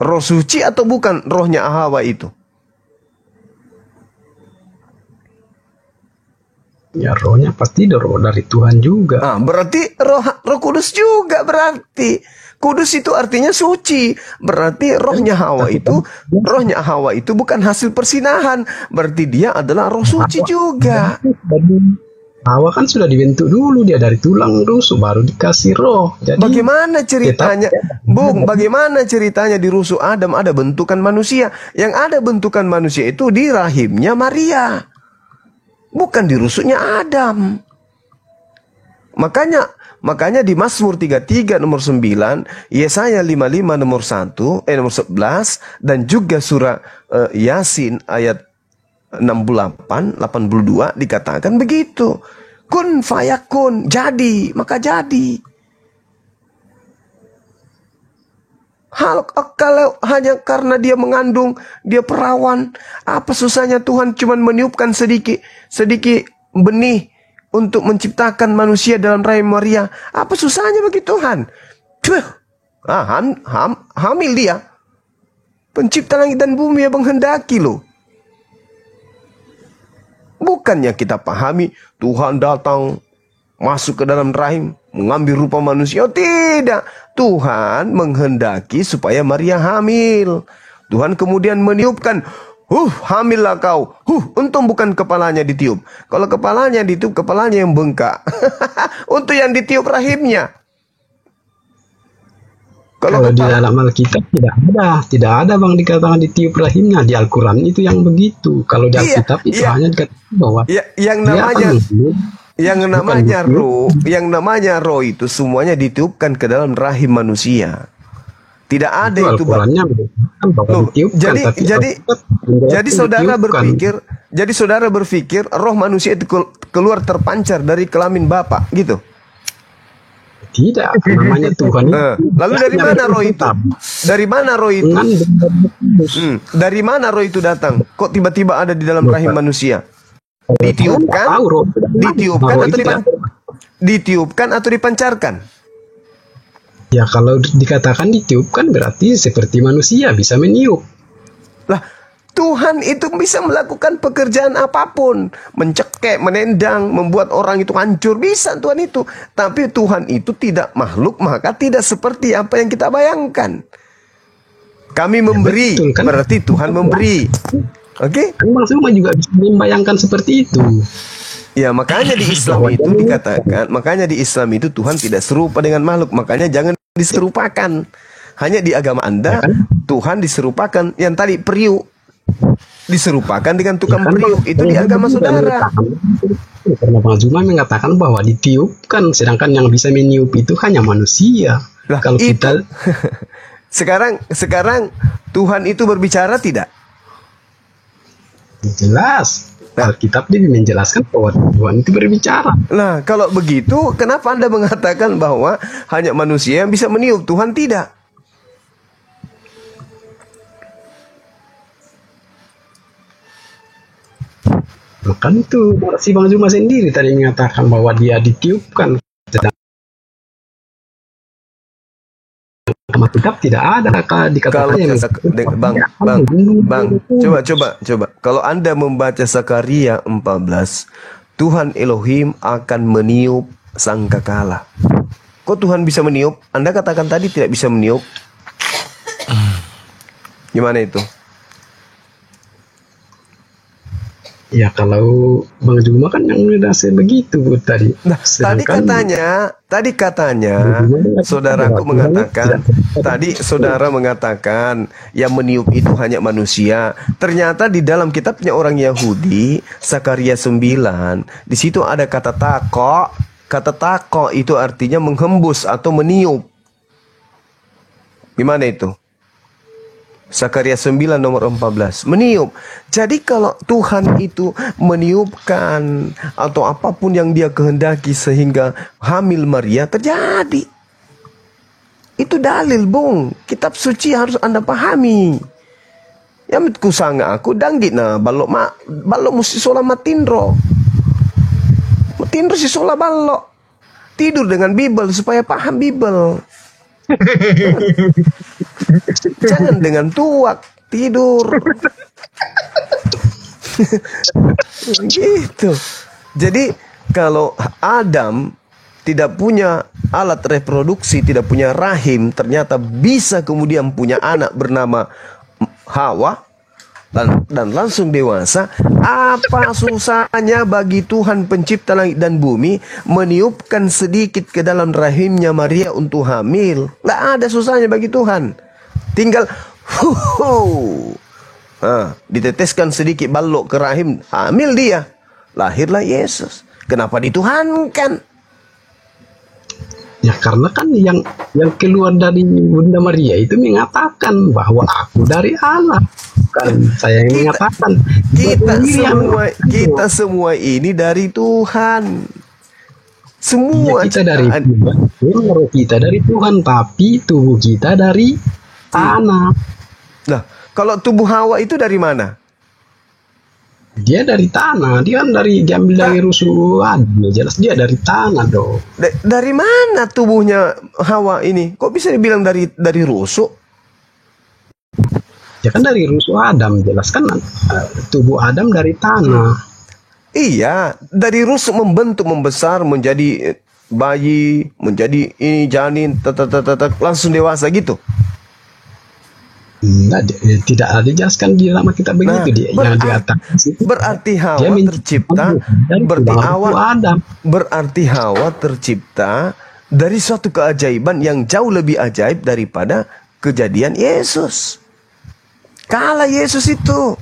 Roh suci atau bukan rohnya Hawa itu? Ya rohnya pasti roh dari Tuhan juga. Berarti roh Kudus juga berarti. Kudus itu artinya suci. Berarti rohnya Hawa itu bukan hasil persinahan. Berarti dia adalah roh suci juga. Hawa kan sudah dibentuk dulu, dia dari tulang rusuk baru dikasih roh. Jadi bagaimana ceritanya, Bung? Bagaimana ceritanya di rusuk Adam ada bentukan manusia? Yang ada bentukan manusia itu di rahimnya Maria, bukan di rusuknya Adam. Makanya di Mazmur 33 nomor 9, Yesaya 55 nomor 11 dan juga surah Yasin ayat 68, 82 dikatakan begitu. Kun fayakun, jadi maka jadi. Kalau hanya karena dia mengandung, dia perawan, apa susahnya Tuhan cuma meniupkan sedikit benih untuk menciptakan manusia dalam rahim Maria? Apa susahnya bagi Tuhan? Hamil dia. Pencipta langit dan bumi yang menghendaki loh. Bukannya kita pahami Tuhan datang masuk ke dalam rahim mengambil rupa manusia. Tidak. Tuhan menghendaki supaya Maria hamil. Tuhan kemudian meniupkan, hamillah kau. Untung bukan kepalanya ditiup. Kalau kepalanya ditiup, kepalanya yang bengkak. Untuk yang ditiup rahimnya. Kalau di dalam Alkitab tidak ada bang dikatakan ditiup rahimnya. Di Al-Quran itu yang begitu. Kalau di Alkitab itu hanya dikatakan bahwa yang namanya roh itu semuanya ditiupkan ke dalam rahim manusia. Tidak ada itu bang. Jadi saudara berpikir roh manusia itu keluar terpancar dari kelamin bapak gitu. Tidak, namanya Tuhan. Lalu dari mana roh itu? Dari mana roh itu? Dari mana roh itu datang? Kok tiba-tiba ada di dalam rahim manusia? Ditiupkan atau dipancarkan? Ya kalau dikatakan ditiupkan berarti seperti manusia bisa meniup. Lah, Tuhan itu bisa melakukan pekerjaan apapun. Mencekek, menendang, membuat orang itu hancur. Bisa Tuhan itu. Tapi Tuhan itu tidak makhluk, maka tidak seperti apa yang kita bayangkan. Kami memberi, betul, kan? Berarti Tuhan memberi. Oke? Kan maksudnya juga bisa membayangkan seperti itu. Ya, makanya di Islam itu dikatakan, makanya di Islam itu Tuhan tidak serupa dengan makhluk. Makanya jangan diserupakan. Hanya di agama Anda, ya kan? Tuhan diserupakan. Yang tadi periuk diserupakan dengan tukang periuk, itu di agama saudara. Karena Bang Zuma mengatakan bahwa ditiupkan, sedangkan yang bisa meniup itu hanya manusia. Lah, kalau itu, kita sekarang Tuhan itu berbicara tidak? Jelas. Alkitab dia menjelaskan bahwa Tuhan itu berbicara. Nah, kalau begitu, kenapa Anda mengatakan bahwa hanya manusia yang bisa meniup, Tuhan tidak? Maka itu si Bang Zuma sendiri tadi mengatakan bahwa dia ditiupkan. Dalam kitab tidak ada Kalau dikatakan Bang, coba. Kalau Anda membaca Zakaria 14, Tuhan Elohim akan meniup sangkakala. Kok Tuhan bisa meniup? Anda katakan tadi tidak bisa meniup. Gimana itu? Ya kalau Bang Zuma kan yang menjelaskan begitu tadi. Nah, tadi katanya saudaraku mengatakan, tadi saudara mengatakan yang meniup itu hanya manusia. Ternyata di dalam kitabnya orang Yahudi, Zakaria 9, di situ ada kata tako. Kata tako itu artinya menghembus atau meniup. Gimana itu? Zakaria 9 nomor 14, meniup. Jadi kalau Tuhan itu meniupkan atau apapun yang dia kehendaki sehingga hamil Maria terjadi. Itu dalil, Bung. Kitab suci harus Anda pahami. Yang kusanga aku danggit nah balok musti sola matindro. Matindro si sola balok. Tidur dengan Bible supaya paham Bible. Jangan dengan tuak tidur. Gitu. Jadi kalau Adam tidak punya alat reproduksi, tidak punya rahim, ternyata bisa kemudian punya anak bernama Hawa dan langsung dewasa. Apa susahnya bagi Tuhan pencipta langit dan bumi meniupkan sedikit ke dalam rahimnya Maria untuk hamil? Nggak ada susahnya bagi Tuhan. Tinggal diteteskan sedikit balok ke rahim, hamil dia, lahirlah Yesus. Kenapa dituhankan? Ya karena kan yang keluar dari Bunda Maria itu mengatakan bahwa aku dari Allah. Kan saya yang mengatakan kita semua ini dari Tuhan. Semua ya, kita dari Tuhan. Roh kita dari Tuhan, tapi tubuh kita dari tanah. Nah, kalau tubuh Hawa itu dari mana? Dia dari tanah, dia kan diambil dari rusuk Adam, jelas dia dari tanah dong. Dari mana tubuhnya Hawa ini? Kok bisa dibilang dari rusuk? Ya kan dari rusuk Adam, jelas kan tubuh Adam dari tanah. Iya, dari rusuk membentuk membesar menjadi bayi, menjadi ini janin, langsung dewasa gitu. Tidak ada dijelaskan di dalam kitab begitu dia yang dikatakan. Berarti Hawa tercipta berarti Hawa tercipta dari suatu keajaiban yang jauh lebih ajaib daripada kejadian Yesus. Kalah Yesus itu.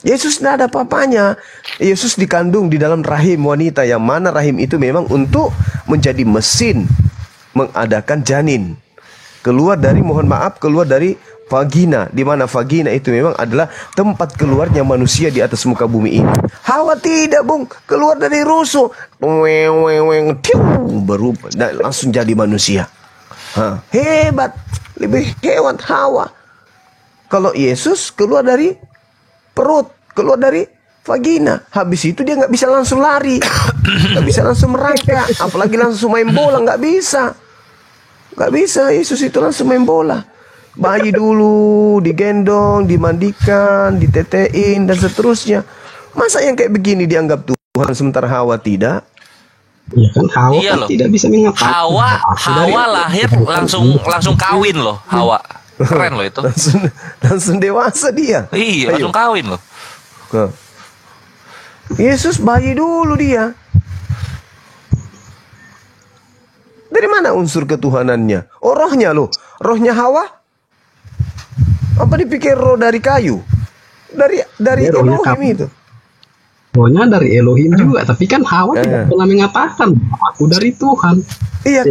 Yesus tidak ada apa-apanya. Yesus dikandung di dalam rahim wanita, yang mana rahim itu memang untuk menjadi mesin mengadakan janin. Keluar dari vagina, di mana vagina itu memang adalah tempat keluarnya manusia di atas muka bumi ini. Hawa tidak, Bung, keluar dari rusuk, berubah dan langsung jadi manusia. Hebat, lebih hebat Hawa. Kalau Yesus keluar dari perut, keluar dari vagina, habis itu dia nggak bisa langsung lari, nggak bisa langsung merangkak, apalagi langsung main bola, nggak bisa. Gak bisa, Yesus itu langsung main bola. Bayi dulu, digendong, dimandikan, ditetein, dan seterusnya. Masa yang kayak begini dianggap Tuhan, sementara Hawa tidak? Ya kan Hawa kan tidak bisa mengatakan. Hawa lahir langsung kawin loh, Hawa. Keren loh itu. langsung dewasa dia. Iya, langsung kawin loh. Yesus bayi dulu dia. Dari mana unsur ketuhanannya? Oh, rohnya loh. Rohnya Hawa? Apa dipikir roh dari kayu? Dari Elohim itu. Rohnya dari Elohim juga, tapi kan Hawa tidak pernah mengatakan aku dari Tuhan. Iya,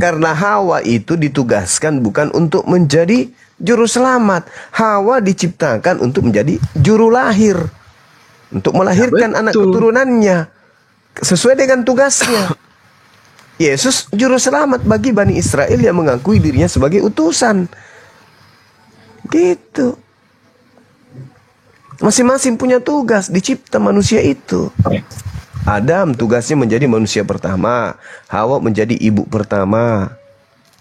karena Hawa itu ditugaskan bukan untuk menjadi juru selamat. Hawa diciptakan untuk menjadi juru lahir, untuk melahirkan anak keturunannya sesuai dengan tugasnya. Yesus juru selamat bagi Bani Israel yang mengakui dirinya sebagai utusan. Gitu. Masing-masing punya tugas dicipta manusia itu. Adam tugasnya menjadi manusia pertama, Hawa menjadi ibu pertama.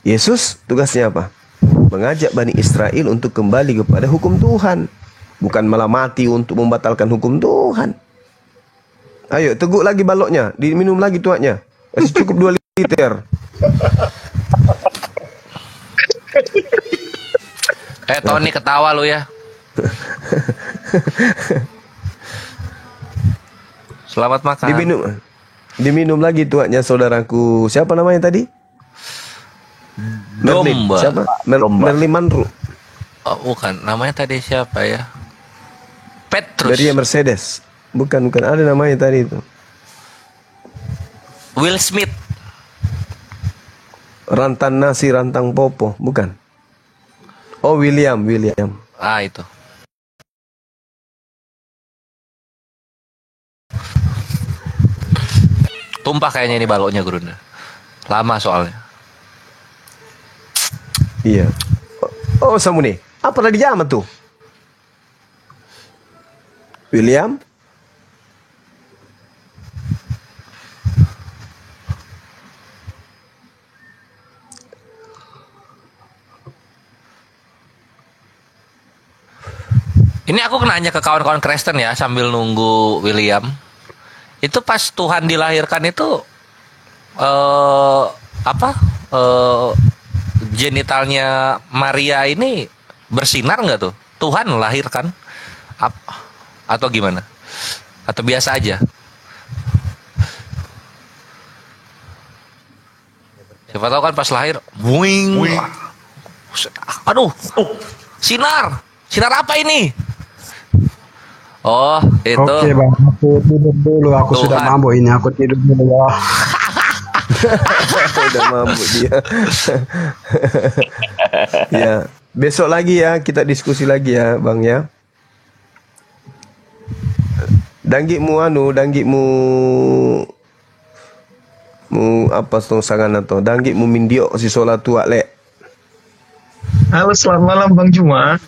Yesus tugasnya apa? Mengajak Bani Israel untuk kembali kepada hukum Tuhan, bukan malah mati untuk membatalkan hukum Tuhan. Ayo teguk lagi baloknya, diminum lagi tuaknya. Masih cukup 2 liter. Tony ketawa lu ya. Selamat makan. Diminum lagi tuaknya saudaraku. Siapa namanya tadi? Merlin. Domba. Siapa? Merlin Manru. Oh, bukan. Namanya tadi siapa ya? Petrus. Maria Mercedes. Bukan ada namanya tadi itu. Will Smith. Rantan nasi rantang popo, bukan? Oh, William. Ah, itu. Tumpah kayaknya ini baloknya Gurunda. Lama soalnya. Iya. Oh, Samuni. Apa tadi zaman tuh? William? Ini aku nanya ke kawan-kawan Kristen ya sambil nunggu William. Itu pas Tuhan dilahirkan itu genitalnya Maria ini bersinar nggak tuh? Tuhan melahirkan atau gimana? Atau biasa aja? Siapa tahu kan pas lahir, boing. Aduh, sinar apa ini? Oh, itu. Oke bang, aku tidur dulu. Aku Tuhan. sudah mabuk ini. Aku tidur dulu ya. Udah mabuk dia. Ya, besok lagi ya kita diskusi lagi ya, Bang ya. Danggikmu apa sangan atau danggikmu mindio si sholat tua lek. Halo, selamat malam Bang Juma.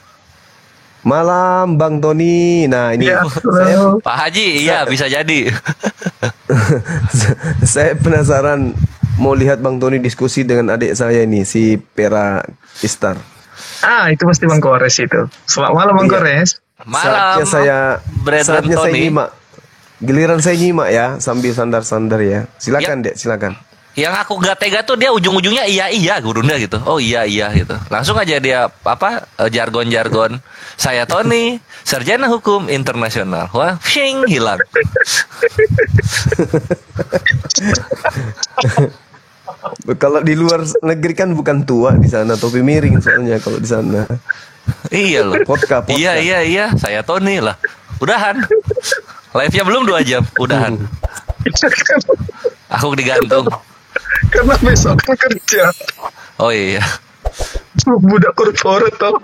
Malam Bang Tony. Nah ini Ya, saya, Pak Haji, iya bisa jadi. saya penasaran mau lihat Bang Tony diskusi dengan adik saya ini si Pera Istar. Itu pasti Bang Kores itu. Selamat malam Bang Iya. Kores. Saatnya saya nyimak. Giliran saya nyimak ya sambil sandar-sandar ya. Silakan Dek, silakan. Yang aku gak tega tuh dia ujung-ujungnya iya Gurunda gitu. Oh iya gitu. Langsung aja dia jargon-jargon. Saya Tony, sarjana hukum internasional. Wah, hilang. Kalau di luar negeri kan bukan tua di sana, topi miring soalnya kalau di sana. Iya loh. Podcast. Iya, saya Tony lah. Udahan. Live-nya belum 2 jam, udahan. Aku digantung. Karena besok kan kerja. Oh iya. Budak korporat toh.